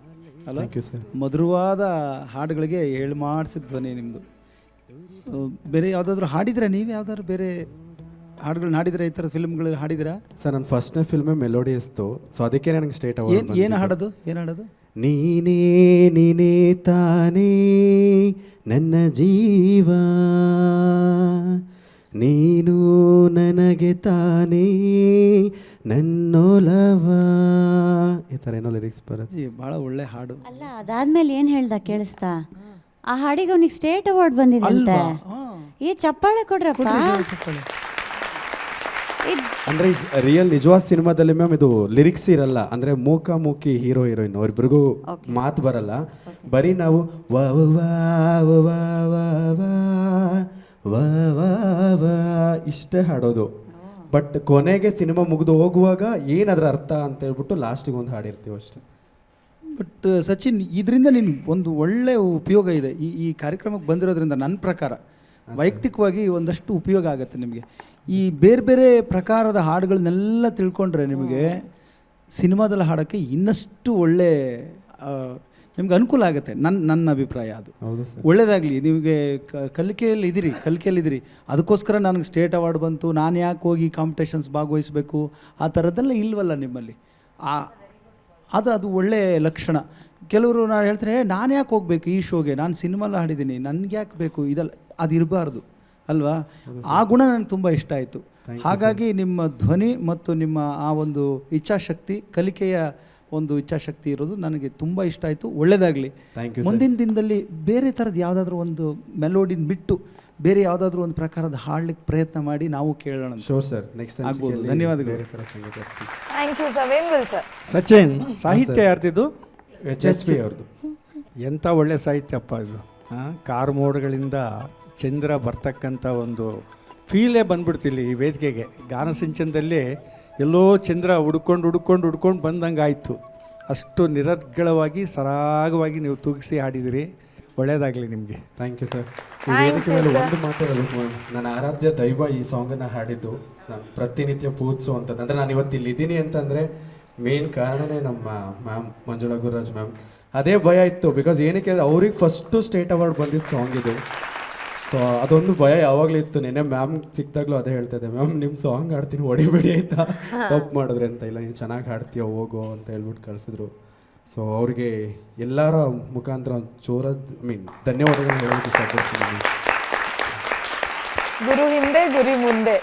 ಅಲ್ಲ. ಮಧುರವಾದ ಹಾಡುಗಳಿಗೆ ಹೇಳಿ ಮಾಡಿಸಿದ ಧ್ವನಿ ನಿಮ್ಮದು. ಬೇರೆ ಯಾವುದಾದ್ರೂ ಹಾಡಿದ್ರೆ, ನೀವು ಯಾವ್ದಾದ್ರು ಬೇರೆ ಹಾಡುಗಳನ್ನ ಹಾಡಿದ್ರೆ, ಈ ಥರ ಫಿಲ್ಮ್ಗಳು ಹಾಡಿದಿರಾ? ಸರ್, ನನ್ನ ಫಸ್ಟ್ನೇ ಫಿಲ್ಮೇ ಮೆಲೋಡಿಯಸ್ತು. ಸೊ ಅದಕ್ಕೆ ನನಗೆ ಸ್ಟೇಟ್ ಅವಾರ್ಡ್. ಏನು ಹಾಡೋದು? ನೀನೇ ತಾನೇ ನನ್ನ ಜೀವ, ನೀನು ನನಗೆ ತಾನೇ ನನ್ನೋಲವ. ಈ ಥರ ಏನೋ ಲಿರಿಕ್ಸ್ ಬರುತ್ತೆ. ಭಾಳ ಒಳ್ಳೆ ಹಾಡು. ಅಲ್ಲ, ಅದಾದ್ಮೇಲೆ ಏನು ಹೇಳ್ದ ಕೇಳಿಸ್ತಾ? ಆ ಹಾಡಿಗೆ ಅವನಿಗೆ ಸ್ಟೇಟ್ ಅವಾರ್ಡ್ ಬಂದಿದೆ. ಈ ಚಪ್ಪಾಳೆ ಕೊಡ್ರಪ್ಪ. ಅಂದರೆ ರಿಯಲ್ ನಿಜವಾದ ಸಿನಿಮಾದಲ್ಲಿ ಮ್ಯಾಮ್ ಇದು ಲಿರಿಕ್ಸ್ ಇರಲ್ಲ. ಅಂದರೆ ಮೂಕಿ ಹೀರೋ ಹೀರೋಯಿನ್ ಅವ್ರಿಬ್ರಿಗೂ ಮಾತು ಬರಲ್ಲ. ಬರೀ ನಾವು ವಾ ವಾ ವಾ ವಾ ವಾ ಇಷ್ಟೇ ಹಾಡೋದು. ಬಟ್ ಕೊನೆಗೆ ಸಿನಿಮಾ ಮುಗಿದು ಹೋಗುವಾಗ ಏನದ್ರ ಅರ್ಥ ಅಂತ ಹೇಳ್ಬಿಟ್ಟು ಲಾಸ್ಟಿಗೆ ಒಂದು ಹಾಡಿರ್ತೀವಿ ಅಷ್ಟೇ. ಬಟ್ ಸಚಿನ್, ಇದರಿಂದ ನೀನು ಒಂದು ಒಳ್ಳೆ ಉಪಯೋಗ ಇದೆ. ಈ ಕಾರ್ಯಕ್ರಮಕ್ಕೆ ಬಂದಿರೋದ್ರಿಂದ ನನ್ನ ಪ್ರಕಾರ ವೈಯಕ್ತಿಕವಾಗಿ ಒಂದಷ್ಟು ಉಪಯೋಗ ಆಗುತ್ತೆ ನಿಮಗೆ. ಈ ಬೇರೆ ಬೇರೆ ಪ್ರಕಾರದ ಹಾಡುಗಳನ್ನೆಲ್ಲ ತಿಳ್ಕೊಂಡ್ರೆ ನಿಮಗೆ ಸಿನಿಮಾದಲ್ಲಿ ಹಾಡೋಕ್ಕೆ ಇನ್ನಷ್ಟು ಒಳ್ಳೆ ನಿಮ್ಗೆ ಅನುಕೂಲ ಆಗುತ್ತೆ. ನನ್ನ ಅಭಿಪ್ರಾಯ ಅದು. ಒಳ್ಳೆಯದಾಗಲಿ. ನಿಮಗೆ ಕಲಿಕೆಯಲ್ಲಿದ್ದೀರಿ, ಅದಕ್ಕೋಸ್ಕರ ನನಗೆ ಸ್ಟೇಟ್ ಅವಾರ್ಡ್ ಬಂತು, ನಾನು ಯಾಕೆ ಹೋಗಿ ಕಾಂಪಿಟೇಷನ್ಸ್ ಭಾಗವಹಿಸಬೇಕು, ಆ ಥರದ್ದೆಲ್ಲ ಇಲ್ವಲ್ಲ ನಿಮ್ಮಲ್ಲಿ. ಅದು ಒಳ್ಳೆಯ ಲಕ್ಷಣ. ಕೆಲವರು ನಾನು ಹೇಳ್ತಾರೆ, ನಾನು ಯಾಕೆ ಹೋಗ್ಬೇಕು ಈ ಶೋಗೆ, ನಾನು ಸಿನಿಮಾಲ್ಲ ಹಾಡಿದ್ದೀನಿ, ನನಗೆ ಯಾಕೆ ಬೇಕು, ಇದೆಲ್ಲ ಅದು ಇರಬಾರ್ದು ಅಲ್ವಾ. ಆ ಗುಣ ನನಗೆ ತುಂಬ ಇಷ್ಟ ಆಯಿತು. ಹಾಗಾಗಿ ನಿಮ್ಮ ಧ್ವನಿ ಮತ್ತು ನಿಮ್ಮ ಆ ಒಂದು ಇಚ್ಛಾಶಕ್ತಿ, ಕಲಿಕೆಯ ಒಂದು ಇಚ್ಛಾಶಕ್ತಿ ಇರೋದು ನನಗೆ ತುಂಬ ಇಷ್ಟ ಆಯಿತು. ಒಳ್ಳೆಯದಾಗಲಿ. ಮುಂದಿನ ದಿನದಲ್ಲಿ ಬೇರೆ ಥರದ್ದು ಯಾವುದಾದ್ರೂ ಒಂದು ಮೆಲೋಡಿನ ಬಿಟ್ಟು ಬೇರೆ ಯಾವುದಾದ್ರೂ ಒಂದು ಪ್ರಕಾರದ ಹಾಡ್ಲಿಕ್ಕೆ ಪ್ರಯತ್ನ ಮಾಡಿ ನಾವು ಕೇಳೋಣ. ಶೋರ್ ಸರ್, ನೆಕ್ಸ್ಟ್ ಆಗ್ಬೋದು. ಧನ್ಯವಾದಗಳು. Thank you sir. Venugopal sir. Sachin, ಸಾಹಿತ್ಯ ಯಾರ್ದಿದ್ದು? HSP ಅವ್ರದ್ದು. ಎಂಥ ಒಳ್ಳೆ ಸಾಹಿತ್ಯಪ್ಪ ಇದು. ಕಾರ್ ಮೋಡ್ಗಳಿಂದ ಚಂದ್ರ ಬರ್ತಕ್ಕಂಥ ಒಂದು ಫೀಲೇ ಬಂದ್ಬಿಡ್ತಿಲ್ಲ ಈ ವೇದಿಕೆಗೆ. ಗಾನಸಿಂಚನದಲ್ಲಿ ಎಲ್ಲೋ ಚಂದ್ರ ಹುಡ್ಕೊಂಡು ಬಂದಂಗೆ ಆಯಿತು. ಅಷ್ಟು ನಿರರ್ಗಳವಾಗಿ ಸರಾಗವಾಗಿ ನೀವು ತೂಗಿಸಿ ಹಾಡಿದಿರಿ. ಒಳ್ಳೆಯದಾಗಲಿ ನಿಮಗೆ. Thank you sir. ಈ ವೇದಿಕೆ ಮೇಲೆ ಒಂದು ಮಾತಾಡಬೇಕು. ನನ್ನ ಆರಾಧ್ಯ ದೈವ ಈ ಸಾಂಗನ್ನು ಹಾಡಿದ್ದು, ನಾನು ಪ್ರತಿನಿತ್ಯ ಪೂಜಿಸುವಂಥದ್ದು. ಅಂದರೆ ನಾನು ಇವತ್ತು ಇಲ್ಲಿದ್ದೀನಿ ಅಂತಂದರೆ ಮೇನ್ ಕಾರಣನೇ ನಮ್ಮ ಮ್ಯಾಮ್ ಮಂಜುಳಾ ಗುರುರಾಜ್ ಮ್ಯಾಮ್. ಅದೇ ಭಯ ಇತ್ತು. ಬಿಕಾಸ್ ಏನಕ್ಕೆ ಅವ್ರಿಗೆ ಫಸ್ಟು ಸ್ಟೇಟ್ ಅವಾರ್ಡ್ ಬಂದಿದ್ದು ಸಾಂಗ್ ಇದು. ಸೊ ಅದೊಂದು ಭಯ ಯಾವಾಗಲೂ ಇತ್ತು. ನೆನ್ನೆ ಮ್ಯಾಮ್ ಸಿಕ್ತಾಗಲೂ ಅದೇ ಹೇಳ್ತಾ ಇದ್ದೆ, ಮ್ಯಾಮ್ ನಿಮ್ಮ ಸಾಂಗ್ ಹಾಡ್ತೀನಿ ಹೊಡಿಬೇಡಿ ಆಯಿತಾ, ತಪ್ಪು ಮಾಡಿದ್ರೆ ಅಂತ. ಇಲ್ಲ ನೀನು ಚೆನ್ನಾಗಿ ಹಾಡ್ತೀಯ ಹೋಗೋ ಅಂತ ಹೇಳ್ಬಿಟ್ಟು ಕಳಿಸಿದ್ರು. ಸೊ ಅವ್ರಿಗೆ ಎಲ್ಲರ ಮುಖಾಂತರ ಜೋರಾದ ಧನ್ಯವಾದಗಳು ಹೇಳೋದಕ್ಕೆ ಇಷ್ಟಪಡ್ತೀನಿ. ಗುರು ಹಿಂದೆ ಗುರಿ ಮುಂದೆ,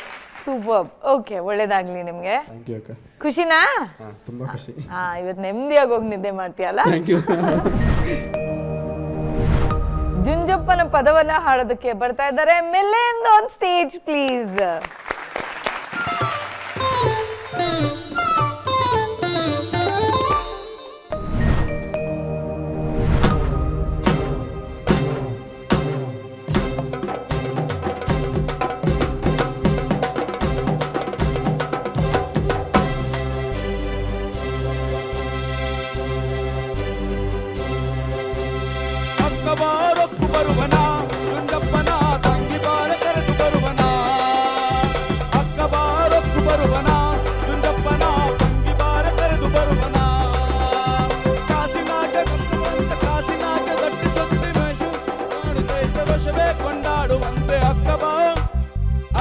ಸೂಪರ್. ಓಕೆ, ಒಳ್ಳೇದಾಗ್ಲಿ ನಿಮ್ಗೆ. ಥ್ಯಾಂಕ್ ಯು ಅಕ್ಕ. ಖುಷಿನಾ? ಹಾಂ, ತುಂಬ ಖುಷಿ. ಇವತ್ತು ನೆಮ್ಮದಿಯಾಗಿ ಹೋಗಿ ನಿದ್ದೆ ಮಾಡ್ತೀಯಲ್ಲ. Thank you. ಜುಂಜಪ್ಪನ ಪದವನ್ನ ಹಾಡೋದಕ್ಕೆ ಬರ್ತಾ ಇದ್ದಾರೆ ಮಿಲಿಂದ್ ಆನ್ ಸ್ಟೇಜ್, ಪ್ಲೀಸ್. ಅಕ್ಕಬಾರೊಕ್ಕು ಬರುವನ ಜುಂಜಪ್ಪನ ತಂಗಿ ಬಾರ ಕರೆದು ಬರುವನ. ಅಕ್ಕಬಾರೊಕ್ಕು ಬರುವನ ಜುಂಜಪ್ಪನ ತಂಗಿ ಬಾರ ಕರೆದು ಬರುವನ. ಕಾಸಿನಾಗ ಕಾಸಿನಾಗ ಗಟ್ಟಿ ಸೊತ್ತಿ ಮೇಷು ಕಾಣುತ್ತೈತೆ ವಶವೇ ಕೊಂಡಾಡುವಂತೆ.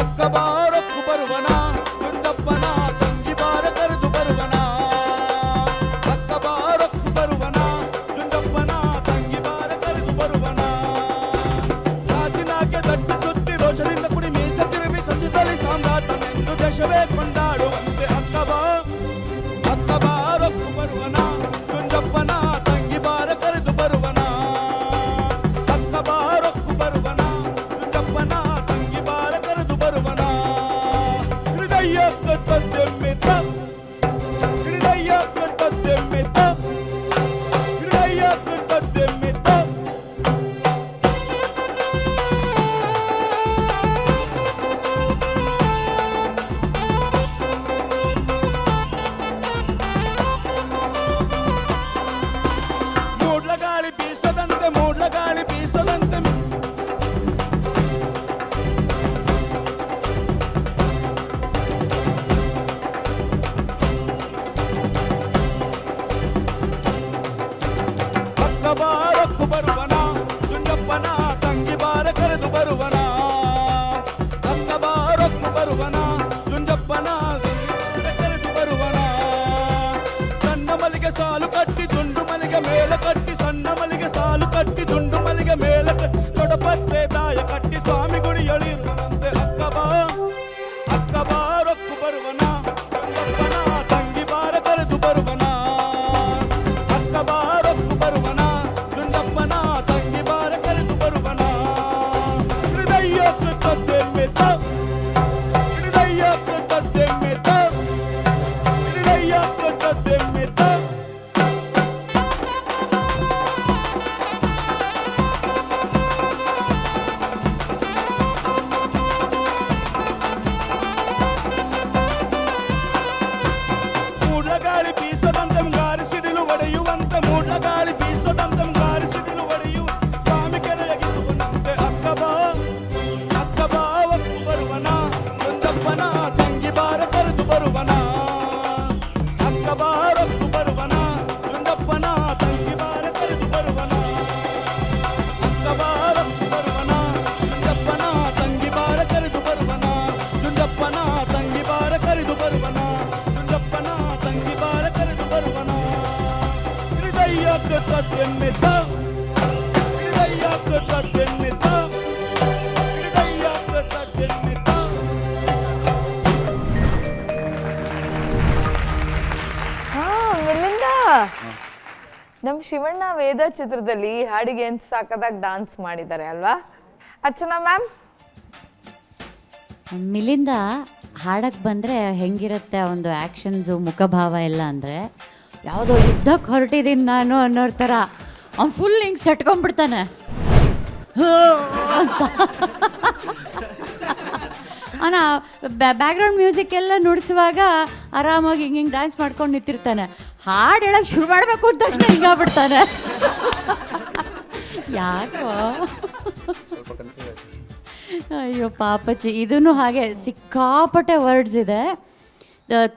ಅಕ್ಕಬಾರೊಕ್ಕು ಬರುವನ ಜುಂಜಪ್ಪನ ತಂಗಿ ಬಾರ ಕರೆದು ಬರುವನ. ಅಕ್ಕಬಾರೊಕ್ಕು ಬರುವನ ಜುಂಜಪ್ಪನ ತಂಗಿ ಬಾರ ಕರೆದು ಬರುವನ. ಕಾಚಿನಾಗೆ ದಟ್ಟಿ ಸುತ್ತಿ ರೋಷದಿಂದ ಕುಡಿ ಮೀಸ ತಿರುವಿ ಸಸಿಸಲಿ ಸಾಮ್ರಾಟನೆಂದು ದೇಶವೇ ಕೊಂಡಾಡುವಂತೆ. ಅಕ್ಕಬಾರೊಕ್ಕು ಬರುವನ ಜುಂಜಪ್ಪನ ತಂಗಿ ಬಾರ ಕರೆದು ಬರುವನ. ಅಕ್ಕಬಾರೊಕ್ಕು ಬರುವನ ಜುಂಜಪ್ಪನ ತಂಗಿ ಬಾರ ಕರೆದು ಬರುವನ. ಹೃದಯಕ್ಕೆ ತದ್ದೆಮ್ಮಿತ, ಹೃದಯಕ್ಕೆ ತದ್ದೆಮ್ಮಿತ, ಹೃದಯಕ್ಕೆ ತದ್ದೆಮ್ಮಿತ. ಮೂಡ್ಲ ಗಾಳಿ ಬೀಸದಂತೆ, ಮೂಡ್ಲ ಗಾಳಿ ಬೀಸದಂತೆ. ಅಕ್ಕಬಾರೊಕ್ಕು ಬರುವನ ಜುಂಜಪ್ಪನ ತಂಗಿ ಬಾರ ಕರೆದು ಬರುವನ. ಅಕ್ಕಬಾರೊಕ್ಕು ಬರುವನ ಜುಂಜಪ್ಪನ ತಂಗಿ ಬಾರ ಕರೆದು ಬರುವನ. ಸಣ್ಣ ಮಲ್ಲಿಗೆ ಸಾಲು ಕಟ್ಟಿ ದುಂಡು ಮಲ್ಲಿಗೆ ಮೇಲ ಕಟ್ಟಿ, ಸಣ್ಣ ಮಲ್ಲಿಗೆ ಸಾಲು ಕಟ್ಟಿ ದುಂಡು ಮಲ್ಲಿಗೆ ಮೇಲ ಕಟ್ಟಿ, ತೊಡಪತ್ತೆ ದಾಯ ಕಟ್ಟಿ ಸ್ವಾಮಿ ಗುಡಿಯಳಿರುವನಂತೆ. ಅಕ್ಕಬಾರೊಕ್ಕು ಬರುವನ ಜುಂಜಪ್ಪನ ತಂಗಿ ಬಾರ ಕರೆದು ಬರುವನ. ಅಕ್ಕಬಾರೊಕ್ಕು ಬರುವನ ಜುಂಜಪ್ಪನ ತಂಗಿ ಬಾರ ಕರೆದು ಬರುವನ. ಹೃದಯಕ್ಕೆ ತದ್ದೆಮ್ಮಿತ, ಹೃದಯಕ್ಕೆ ತದ್ದೆಮ್ಮಿತ, ಹೃದಯಕ್ಕೆ ತದ್ದೆಮ್ಮಿತ. ಮೂಡ್ಲ ಗಾಳಿ ಬೀಸದಂತೆ ಮುಂಗಾರು ಸಿಡಿಲು ಒಡೆಯುವಂತೆ. ಮೂಡ್ಲ ಗಾಳಿ ಬೀಸದಂತೆ ಮುಂಗಾರು ಸಿಡಿಲು ಒಡೆಯು ಸ್ವಾಮಿ ಕೆರೆಯಗಿಸುವನಂತೆ. ಅಕ್ಕಬಾರೊಕ್ಕು ಬರುವನ ಜುಂಜಪ್ಪನ ತಂಗಿ ಬಾರ ಕರೆದು ಬರುವನ. ಅಕ್ಕಬಾರೊಕ್ಕು ಬರುವನ ಜುಂಜಪ್ಪನ ತಂಗಿ ಬಾರ ಕರೆದು ಬರುವನ. ಅಕ್ಕಬಾರೊಕ್ಕು ಬರುವನ ಜುಂಜಪ್ಪನ ತಂಗಿ ಬಾರ ಕರೆದು ಬರುವನ. ಜುಂಜಪ್ಪನ ತಂಗಿ ಬಾರ ಕರೆದು ಬರುವನ. ಜುಂಜಪ್ಪನ ತಂಗಿ ಬಾರ ಕರೆದು ಬರುವನ. ಹೃದಯಕ್ಕೆ ತದ್ದೆಮ್ಮಿತ, ಹೃದಯಕ್ಕೆ ತದ್ದೆಮ್ಮಿತ, ಹೃದಯಕ್ಕೆ ತದ್ದೆಮ್ಮಿತ. ಮಿಲಿಂದ, ನಮ್ ಶಿವಣ್ಣ ವೇದ ಚಿತ್ರದಲ್ಲಿ ಈ ಹಾಡಿಗೆ ಏನ್ ಸಾಕದಾಗಿ ಡಾನ್ಸ್ ಮಾಡಿದ್ದಾರೆ ಅಲ್ವಾ? ಅರ್ಚನಾ ಮ್ಯಾಮ್, ಮಿಲಿಂದ ಹಾಡಕ್ಕೆ ಬಂದರೆ ಹೆಂಗಿರುತ್ತೆ ಒಂದು ಆ್ಯಕ್ಷನ್ಸು ಮುಖಭಾವ ಎಲ್ಲ ಅಂದರೆ, ಯಾವುದೋ ಯುದ್ಧಕ್ಕೆ ಹೊರಟಿದ್ದೀನಿ ನಾನು ಅನ್ನೋರ ಥರ ಅವ್ನು ಫುಲ್ ಹಿಂಗೆ ಸೆಟ್ಕೊಂಡ್ಬಿಡ್ತಾನೆ ಅಂತ. ಅವನ ಬ್ಯಾಕ್ಗ್ರೌಂಡ್ ಮ್ಯೂಸಿಕ್ ಎಲ್ಲ ನುಡಿಸುವಾಗ ಆರಾಮಾಗಿ ಹಿಂಗೆ ಡ್ಯಾನ್ಸ್ ಮಾಡ್ಕೊಂಡು ನಿಂತಿರ್ತಾನೆ. ಹಾಡು ಹೇಳಕ್ಕೆ ಶುರು ಮಾಡಬೇಕು ಅಂತ ತಕ್ಷಣ ಹಿಂಗಾಗ್ಬಿಡ್ತಾನೆ. ಯಾಕೋ ಅಯ್ಯೋ ಪಾಪಚ್ಚಿ. ಇದೂ ಹಾಗೆ ಸಿಕ್ಕಾಪಟ್ಟೆ ವರ್ಡ್ಸ್ ಇದೆ.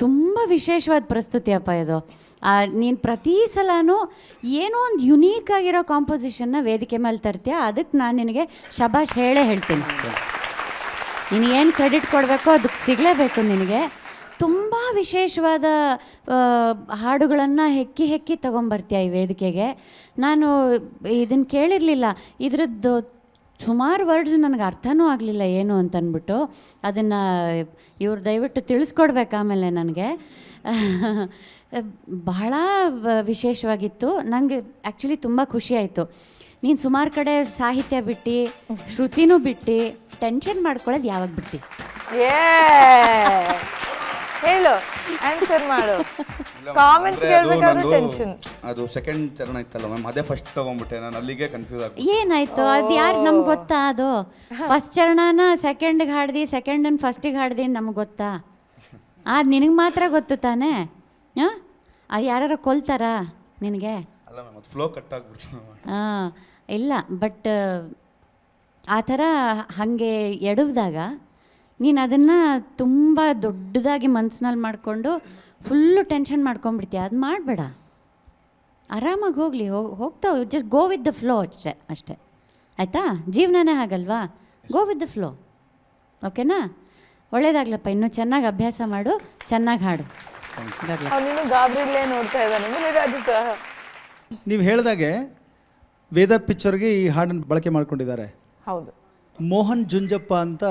ತುಂಬ ವಿಶೇಷವಾದ ಪ್ರಸ್ತುತಿ ಅಪ್ಪ ಇದು. ನೀನು ಪ್ರತಿ ಸಲನೂ ಏನೋ ಒಂದು ಯುನೀಕ್ ಆಗಿರೋ ಕಾಂಪೋಸಿಷನ್ನ ವೇದಿಕೆ ಮೇಲೆ ತರ್ತೀಯ, ಅದಕ್ಕೆ ನಾನು ನಿನಗೆ ಶಬಾಷ್ ಹೇಳೇ ಹೇಳ್ತೀನಿ. ನಿನಗೇನು ಕ್ರೆಡಿಟ್ ಕೊಡಬೇಕೋ ಅದಕ್ಕೆ ಸಿಗಲೇಬೇಕು ನಿನಗೆ. ತುಂಬ ವಿಶೇಷವಾದ ಹಾಡುಗಳನ್ನು ಹೆಕ್ಕಿ ತೊಗೊಂಬರ್ತೀಯ ಈ ವೇದಿಕೆಗೆ. ನಾನು ಇದನ್ನು ಕೇಳಿರಲಿಲ್ಲ, ಇದರದ್ದು ಸುಮಾರು ವರ್ಡ್ಸ್ ನನಗೆ ಅರ್ಥನೂ ಆಗಲಿಲ್ಲ ಏನು ಅಂತ ಅಂದ್ಬಿಟ್ಟು ಅದನ್ನು ಇವ್ರು ದಯವಿಟ್ಟು ತಿಳಿಸ್ಕೊಡ್ಬೇಕು ಆಮೇಲೆ ನನಗೆ. ಬಹಳ ವಿಶೇಷವಾಗಿತ್ತು. ನನಗೆ ಆ್ಯಕ್ಚುಲಿ ತುಂಬ ಖುಷಿ ಆಯಿತು. ನೀನು ಸುಮಾರು ಕಡೆ ಸಾಹಿತ್ಯ ಬಿಟ್ಟು ಶ್ರುತಿನೂ ಬಿಟ್ಟು ಟೆನ್ಷನ್ ಮಾಡ್ಕೊಳ್ಳೋದು ಯಾವಾಗ ಬಿಟ್ಟು? ಹೇಳು, ಆನ್ಸರ್ ಮಾಡು. ಕಾಮೆಂಟ್ಸ್ ಕೇಳಬೇಕಾದ್ರೆ ಟೆನ್ಷನ್. ಅದು ಸೆಕೆಂಡ್ ಚರಣ ಇತ್ತಲ್ಲ ಮ್ಯಾಮ್, ಅದೇ ಫಸ್ಟ್ ತಗೊಂಡ್ಬಿಟ್ಟೆ ನಾನು, ಅಲ್ಲಿಗೆ ಕನ್ಫ್ಯೂಸ್ ಆಗ್ಬಿಟ್ಟೆ. ಏನಾಯ್ತು ಅದು ಯಾರು ನಮ್ಗೆ ಗೊತ್ತಾ? ಅದು ಫಸ್ಟ್ ಚರಣನ ಸೆಕೆಂಡಿಗೆ ಹಾಡ್ದು, ಸೆಕೆಂಡನ್ನು ಫಸ್ಟಿಗೆ ಹಾಡ್ದು ನಮ್ಗೆ ಗೊತ್ತಾ? ಅದು ನಿನಗೆ ಮಾತ್ರ ಗೊತ್ತು ತಾನೇ? ಹಾಂ, ಅದು ಯಾರು ಕೊಲ್ತಾರಾ ನಿನಗೆ? ಅಲ್ಲ ಮ್ಯಾಮ್, ಅದು ಫ್ಲೋ ಕಟ್ ಆಗ್ಬಿಡ್ತು. ಹಾಂ, ಇಲ್ಲ, ಬಟ್ ಆ ಥರ ಹಾಗೆ ಎಡವ್ದಾಗ ನೀನು ಅದನ್ನು ತುಂಬ ದೊಡ್ಡದಾಗಿ ಮನ್ಸಿನಲ್ಲಿ ಮಾಡಿಕೊಂಡು ಫುಲ್ಲು ಟೆನ್ಷನ್ ಮಾಡ್ಕೊಂಬಿಡ್ತೀಯ. ಅದು ಮಾಡಬೇಡ, ಆರಾಮಾಗಿ ಹೋಗಲಿ, ಹೋಗ್ತಾ just go with the flow ಅಷ್ಟೇ ಆಯಿತಾ? ಜೀವನನೇ ಆಗಲ್ವಾ? Go with the flow. ಓಕೆನಾ? ಒಳ್ಳೇದಾಗ್ಲಪ್ಪ, ಇನ್ನೂ ಚೆನ್ನಾಗಿ ಅಭ್ಯಾಸ ಮಾಡು, ಚೆನ್ನಾಗಿ ಹಾಡು. ಅವನು ಗಾಬರಿಲೇ ನೋಡ್ತಾ ಇದ್ದಾನೆ ರಾಜು ಸಹ. ನೀವು ಹೇಳಿದಾಗೆ ವೇದ ಪಿಕ್ಚರ್ಗೆ ಈ ಹಾಡನ್ನು ಬಳಕೆ ಮಾಡ್ಕೊಂಡಿದ್ದಾರೆ. ಹೌದು. ಮೋಹನ್ ಜುಂಜಪ್ಪ ಅಂತ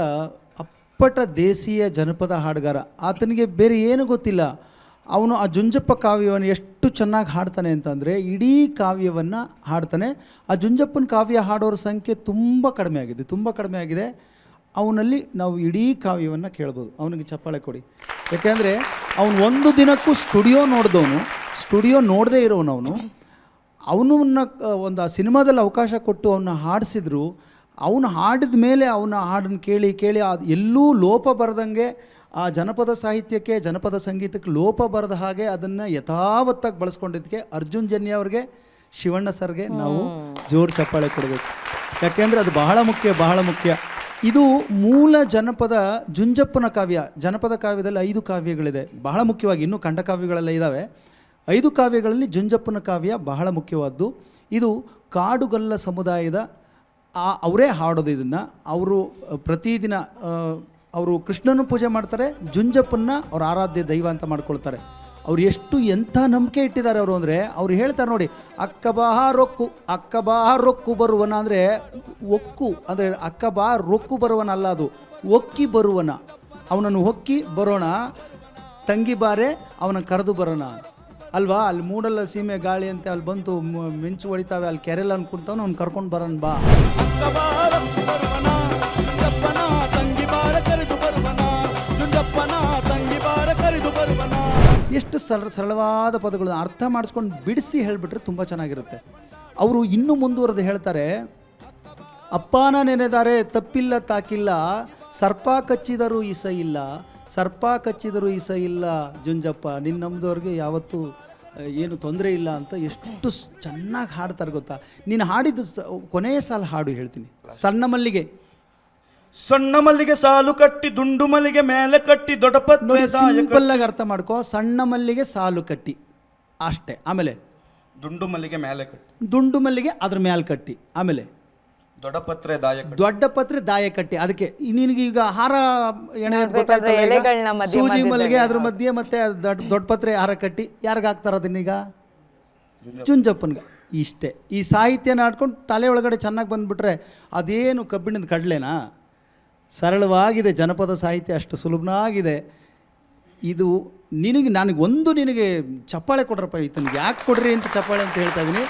ಅಪ್ಪಟ ದೇಸಿಯ ಜನಪದ ಹಾಡುಗಾರ. ಆತನಿಗೆ ಬೇರೆ ಏನು ಗೊತ್ತಿಲ್ಲ. ಅವನು ಆ ಜುಂಜಪ್ಪ ಕಾವ್ಯವನ್ನು ಎಷ್ಟು ಚೆನ್ನಾಗಿ ಹಾಡ್ತಾನೆ ಅಂತಂದರೆ ಇಡೀ ಕಾವ್ಯವನ್ನು ಹಾಡ್ತಾನೆ. ಆ ಜುಂಜಪ್ಪನ ಕಾವ್ಯ ಹಾಡೋರ ಸಂಖ್ಯೆ ತುಂಬ ಕಡಿಮೆ ಆಗಿದೆ. ಅವನಲ್ಲಿ ನಾವು ಇಡೀ ಕಾವ್ಯವನ್ನು ಕೇಳ್ಬೋದು. ಅವನಿಗೆ ಚಪ್ಪಾಳೆ ಕೊಡಿ. ಯಾಕೆಂದರೆ ಅವನು ಒಂದು ದಿನಕ್ಕೂ ಸ್ಟುಡಿಯೋ ನೋಡದೇ ಇರೋನು. ಅವನನ್ನ ಒಂದು ಆ ಸಿನಿಮಾದಲ್ಲಿ ಅವಕಾಶ ಕೊಟ್ಟು ಅವನ್ನ ಹಾಡಿಸಿದ್ರು. ಅವನು ಹಾಡಿದ ಮೇಲೆ ಅವನ ಹಾಡನ್ನು ಕೇಳಿ ಎಲ್ಲೂ ಲೋಪ ಬರದಂಗೆ, ಆ ಜನಪದ ಸಾಹಿತ್ಯಕ್ಕೆ ಜನಪದ ಸಂಗೀತಕ್ಕೆ ಲೋಪ ಬರದ ಹಾಗೆ ಅದನ್ನು ಯಥಾವತ್ತಾಗಿ ಬಳಸ್ಕೊಂಡಿದ್ದಕ್ಕೆ ಅರ್ಜುನ್ ಜನ್ಯ ಅವ್ರಿಗೆ, ಶಿವಣ್ಣ ಸರ್ಗೆ ನಾವು ಜೋರು ಚಪ್ಪಾಳೆ ಕೊಡಬೇಕು. ಯಾಕೆಂದರೆ ಅದು ಬಹಳ ಮುಖ್ಯ. ಇದು ಮೂಲ ಜನಪದ ಜುಂಜಪ್ಪನ ಕಾವ್ಯ. ಜನಪದ ಕಾವ್ಯದಲ್ಲಿ 5 ಕಾವ್ಯಗಳಿದೆ. ಬಹಳ ಮುಖ್ಯವಾಗಿ, ಇನ್ನೂ ಖಂಡಕಾವ್ಯಗಳೆಲ್ಲ ಇದ್ದಾವೆ. 5 ಕಾವ್ಯಗಳಲ್ಲಿ ಜುಂಜಪ್ಪನ ಕಾವ್ಯ ಬಹಳ ಮುಖ್ಯವಾದ್ದು. ಇದು ಕಾಡುಗಲ್ಲ ಸಮುದಾಯದ ಅವರೇ ಹಾಡೋದು. ಇದನ್ನು ಅವರು ಪ್ರತಿದಿನ ಅವರು ಕೃಷ್ಣನ ಪೂಜೆ ಮಾಡ್ತಾರೆ, ಜುಂಜಪ್ಪನ್ನ ಅವ್ರ ಆರಾಧ್ಯ ದೈವ ಅಂತ ಮಾಡ್ಕೊಳ್ತಾರೆ. ಅವ್ರು ಎಂಥ ನಂಬಿಕೆ ಇಟ್ಟಿದ್ದಾರೆ ಅವರು ಅಂದರೆ, ಅವ್ರು ಹೇಳ್ತಾರೆ ನೋಡಿ, ಅಕ್ಕ ಬಾ ರೊಕ್ಕು ಬರುವನ ಅಂದರೆ ಒಕ್ಕು ಅಂದರೆ ಅಕ್ಕ ಬಾ ರೊಕ್ಕು ಬರುವನ ಅಲ್ಲ, ಅದು ಒಕ್ಕಿ ಬರುವನ. ಅವನನ್ನು ಹೊಕ್ಕಿ ಬರೋಣ, ತಂಗಿ ಬಾರೆ ಅವನ ಕರೆದು ಬರೋಣ ಅಲ್ವಾ? ಅಲ್ಲಿ ಮೂಡಲ್ಲ ಸೀಮೆ ಗಾಳಿ ಅಂತ ಅಲ್ಲಿ ಬಂತು ಮಿಂಚು ಹೊಡಿತಾವೆ, ಅಲ್ಲಿ ಕೆರೆಲ್ಲ ಅನ್ಕೊಂತವನು ಅವ್ನು ಕರ್ಕೊಂಡು ಬರೋಣ ಬಾ. ಎಷ್ಟು ಸರಳವಾದ ಪದಗಳು ಅರ್ಥ ಮಾಡಿಸ್ಕೊಂಡು ಬಿಡಿಸಿ ಹೇಳಿಬಿಟ್ರೆ ತುಂಬ ಚೆನ್ನಾಗಿರುತ್ತೆ. ಅವರು ಇನ್ನೂ ಮುಂದುವರೆದು ಹೇಳ್ತಾರೆ, ಅಪ್ಪನ ನೆನೆದಾರೆ ತಪ್ಪಿಲ್ಲ ತಾಕಿಲ್ಲ, ಸರ್ಪ ಕಚ್ಚಿದರೂ ಇಸ ಇಲ್ಲ ಜುಂಜಪ್ಪ, ನಿನ್ನ ನಮ್ದವ್ರಿಗೆ ಯಾವತ್ತೂ ಏನು ತೊಂದರೆ ಇಲ್ಲ ಅಂತ ಎಷ್ಟು ಚೆನ್ನಾಗಿ ಹಾಡ್ತಾರೆ ಗೊತ್ತಾ? ನೀನು ಹಾಡಿದ್ದು ಕೊನೆಯ ಸಾಲ ಹಾಡು ಹೇಳ್ತೀನಿ. ಸಣ್ಣ ಮಲ್ಲಿಗೆ ಸಾಲು ಕಟ್ಟಿ ದುಂಡು ಮಲ್ಲಿಗೆ ಮೇಲೆ ಕಟ್ಟಿ ದೊಡ್ಡಪತ್ರೆ. ಸಿಂಪಲ್ ಆಗಿ ಅರ್ಥ ಮಾಡ್ಕೋ, ಸಣ್ಣ ಮಲ್ಲಿಗೆ ಸಾಲು ಕಟ್ಟಿ ಅಷ್ಟೇ. ಆಮೇಲೆ ದುಂಡು ಮಲ್ಲಿಗೆ ಅದ್ರ ಮೇಲೆ ಕಟ್ಟಿ. ಆಮೇಲೆ ದೊಡ್ಡ ಪತ್ರೆ ದಾಯ ಕಟ್ಟಿ. ಅದಕ್ಕೆ ನಿನಗೆ ಈಗ ಹಾರ ಎಣೆ ಗೊತ್ತಾಯ್ತಲ್ಲ, ಸೂಜಿ ಮಲ್ಲಿಗೆ ಅದ್ರ ಮಧ್ಯೆ ಮತ್ತೆ ದೊಡ್ಡ ಪತ್ರೆ ಹಾರ ಕಟ್ಟಿ ಯಾರಿಗೆ ಹಾಕ್ತಾರ ಅದನ್ನೀಗ? ಜುಂಜಪ್ಪನ್ಗೆ. ಇಷ್ಟೇ. ಈ ಸಾಹಿತ್ಯನ ಆಡ್ಕೊಂಡು ತಲೆ ಒಳಗಡೆ ಚೆನ್ನಾಗಿ ಬಂದುಬಿಟ್ರೆ ಅದೇನು ಕಬ್ಬಿಣದ ಕಡಲೆನಾ? ಸರಳವಾಗಿದೆ ಜನಪದ ಸಾಹಿತ್ಯ, ಅಷ್ಟು ಸುಲಭನಾಗಿದೆ ಇದು. ನಿನಗೆ ಚಪ್ಪಾಳೆ ಕೊಡ್ರಪ್ಪ, ಈತನಿಗೆ ಯಾಕೆ ಕೊಡ್ರಿ ಅಂತ ಚಪ್ಪಾಳೆ ಅಂತ ಹೇಳ್ತಾ ಇದ್ದೀನಿ.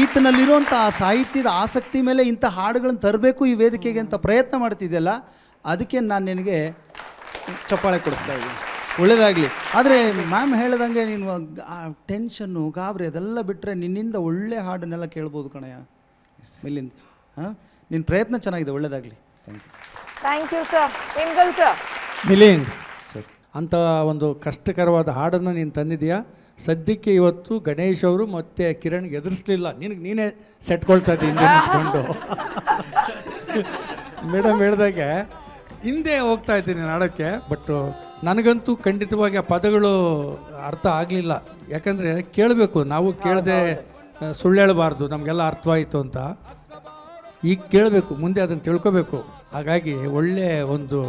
ಈತನಲ್ಲಿರುವಂಥ ಆ ಸಾಹಿತ್ಯದ ಆಸಕ್ತಿ ಮೇಲೆ ಇಂಥ ಹಾಡುಗಳನ್ನು ತರಬೇಕು ಈ ವೇದಿಕೆಗೆ ಅಂತ ಪ್ರಯತ್ನ ಮಾಡ್ತಿದ್ದೆಲ್ಲ, ಅದಕ್ಕೆ ನಾನು ನಿನಗೆ ಚಪ್ಪಾಳೆ ಕೊಡಿಸ್ತಾ ಇದ್ದೀನಿ. ಒಳ್ಳೆಯದಾಗಲಿ. ಆದರೆ ಮ್ಯಾಮ್ ಹೇಳ್ದಂಗೆ ನೀನು ಟೆನ್ಷನ್ನು ಗಾಬರಿ ಅದೆಲ್ಲ ಬಿಟ್ಟರೆ ನಿನ್ನಿಂದ ಒಳ್ಳೆ ಹಾಡನ್ನೆಲ್ಲ ಕೇಳ್ಬೋದು ಕಣಯ್ಯ ಮೇಲಿಂದ. ನಿನ್ನ ಪ್ರಯತ್ನ ಚೆನ್ನಾಗಿದೆ, ಒಳ್ಳೆಯದಾಗಲಿ. Thank you sir. ಎಂಗಲ್ ಸರ್, ಮಿಲಿಂದ್ ಅಂಥ ಒಂದು ಕಷ್ಟಕರವಾದ ಹಾಡನ್ನು ನೀನು ತಂದಿದ್ದೀಯಾ. ಸದ್ಯಕ್ಕೆ ಇವತ್ತು ಗಣೇಶ್ ಅವರು ಮತ್ತು ಕಿರಣ್ಗೆ ಎದುರಿಸಲಿಲ್ಲ, ನೀನೇ ಸೆಟ್ಕೊಳ್ತಾ ಇದ್ದಿ ಹಿಂದೆ ನಿಂತ್ಕೊಂಡು. ಮೇಡಮ್ ಹೇಳ್ದಾಗೆ ಹಿಂದೆ ಹೋಗ್ತಾ ಇದ್ದೀನಿ ಹಾಡೋಕ್ಕೆ, ಬಟ್ ನನಗಂತೂ ಖಂಡಿತವಾಗಿ ಆ ಪದಗಳು ಅರ್ಥ ಆಗಲಿಲ್ಲ. ಯಾಕಂದರೆ ಕೇಳಬೇಕು, ನಾವು ಕೇಳದೆ ಸುಳ್ಳು ಹೇಳಬಾರ್ದು, ನಮಗೆಲ್ಲ ಅರ್ಥವಾಯಿತು ಅಂತ. ಈಗ ಕೇಳಬೇಕು, ಮುಂದೆ ಅದನ್ನು ತಿಳ್ಕೊಬೇಕು. ಹಾಗಾಗಿ ಒಳ್ಳೆಯ ಒಂದು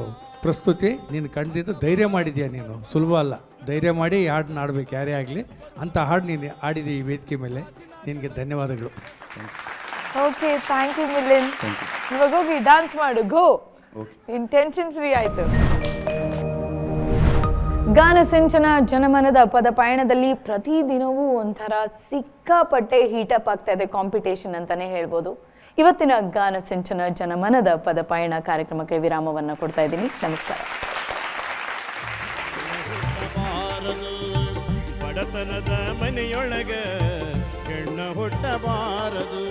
ಪ್ರಸ್ತುತಿ ನೀನು ಕಂಡಿದ್ದು. ಧೈರ್ಯ ಮಾಡಿದ್ಯಾ ನೀನು, ಸುಲಭ ಅಲ್ಲ. ಧೈರ್ಯ ಮಾಡಿ ಈ ಹಾಡನ್ನ ಆಡಬೇಕು, ಯಾರೇ ಆಗಲಿ. ಅಂಥ ಹಾಡು ನೀನು ಆಡಿದೆ ಈ ವೇದಿಕೆ ಮೇಲೆ. ನಿನಗೆ ಧನ್ಯವಾದಗಳು. Okay, thank you Milind. ಇವಾಗ ಹೋಗಿ ಡಾನ್ಸ್ ಮಾಡು, ಗೋ. ಇನ್ ಟೆನ್ಷನ್ ಫ್ರೀ ಆಯಿತು. ಗಾನ ಸಿಂಚನ ಜನಮನದ ಪದ ಪಯಣದಲ್ಲಿ ಪ್ರತಿದಿನವೂ ಒಂಥರ ಸಿಕ್ಕಾಪಟ್ಟೆ ಹೀಟಪ್ ಆಗ್ತಾ ಇದೆ ಕಾಂಪಿಟೇಷನ್ ಅಂತಲೇ ಹೇಳ್ಬೋದು. ಇವತ್ತಿನ ಗಾನ ಸಿಂಚನ ಜನಮನದ ಪದ ಪಯಣ ಕಾರ್ಯಕ್ರಮಕ್ಕೆ ವಿರಾಮವನ್ನು ಕೊಡ್ತಾ ಇದ್ದೀನಿ. ನಮಸ್ಕಾರ. ಬಡತನದ ಮನೆಯೊಳಗ ಹೆಣ್ಣು ಹುಟ್ಟಬಾರದು.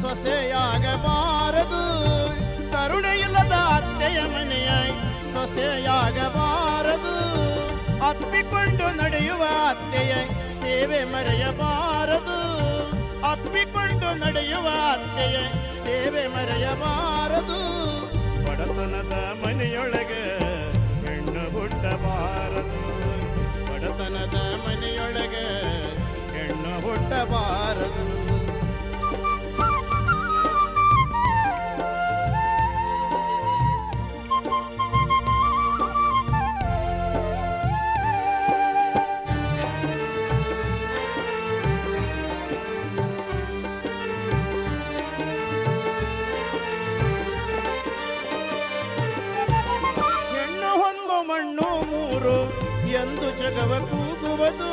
ಸೊಸೆಯಾಗಬಾರದು, ಕರುಣೆಯಿಲ್ಲದ ಅತ್ತೆಯ ಮನೆಯಾಯಿ ಸೊಸೆಯಾಗಬಾರದು. ಅಪ್ಪಿಕೊಂಡು ನಡೆಯುವ ಅತ್ತೆಯ ಸೇವೆ ಮರೆಯಬಾರದು. ಅಪ್ಪಿಕೊಂಡು ನಡೆಯುವ ಅತ್ತೆಯ ಸೇವೆ ಮರೆಯಬಾರದು. ಬಡತನದ ಮನೆಯೊಳಗೆ ಹೆಣ್ಣು ಹುಟ್ಟಬಾರದು. ಬಡತನದ ಮನೆಯೊಳಗೆ ಹೆಣ್ಣು ಹುಟ್ಟಬಾರದು. ಎಂದು ಜಗವ ಕೂಗುವುದು,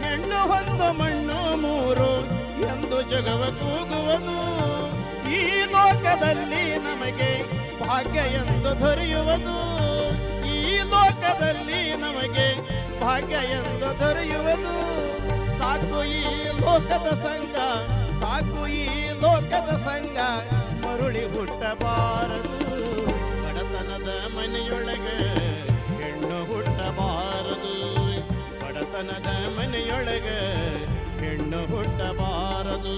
ಹೆಣ್ಣು ಹೊಂದ ಮಣ್ಣು ಮೂರು ಎಂದು ಜಗವ ಕೂಗುವುದು. ಈ ಲೋಕದಲ್ಲಿ ನಮಗೆ ಭಾಗ್ಯ ಎಂದು ದೊರೆಯುವುದು. ಈ ಲೋಕದಲ್ಲಿ ನಮಗೆ ಭಾಗ್ಯ ಎಂದು ದೊರೆಯುವುದು. ಸಾಕು ಈ ಲೋಕದ ಸಂಗ, ಸಾಕು ಈ ಲೋಕದ ಸಂಗ, ಮರುಳಿ ಹುಟ್ಟಬಾರದು. ಬಡತನದ ಮನೆಯೊಳಗೆ ಹೆಣ್ಣು ಹುಟ್ಟಬಾರದು. ಬಡತನದ ಮನೆಯೊಳಗೆ ಹೆಣ್ಣು ಹುಟ್ಟಬಾರದು.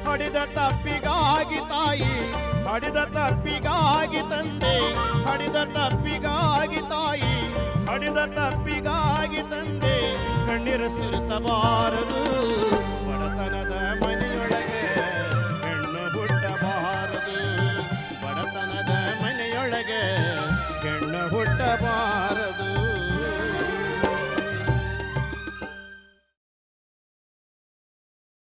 ಹಡಿದ ತಪ್ಪಿಗಾಗಿ ತಾಯಿ, ಹಡಿದ ತಪ್ಪಿಗಾಗಿ ತಂದೆ, ಹಡಿದ ತಪ್ಪಿಗಾಗಿ ತಾಯಿ, ಹಡಿದ ತಪ್ಪಿಗಾಗಿ ತಂದೆ, ಕಣ್ಣೀರು ಸುರಿಸಬಾರದು. ಬಡತನದ ಮನೆಯೊಳಗೆ ಹೆಣ್ಣು ಹುಟ್ಟಬಾರದು. ಬಡತನದ ಮನೆಯೊಳಗೆ ಹೆಣ್ಣು ಹುಟ್ಟಬಾರದು.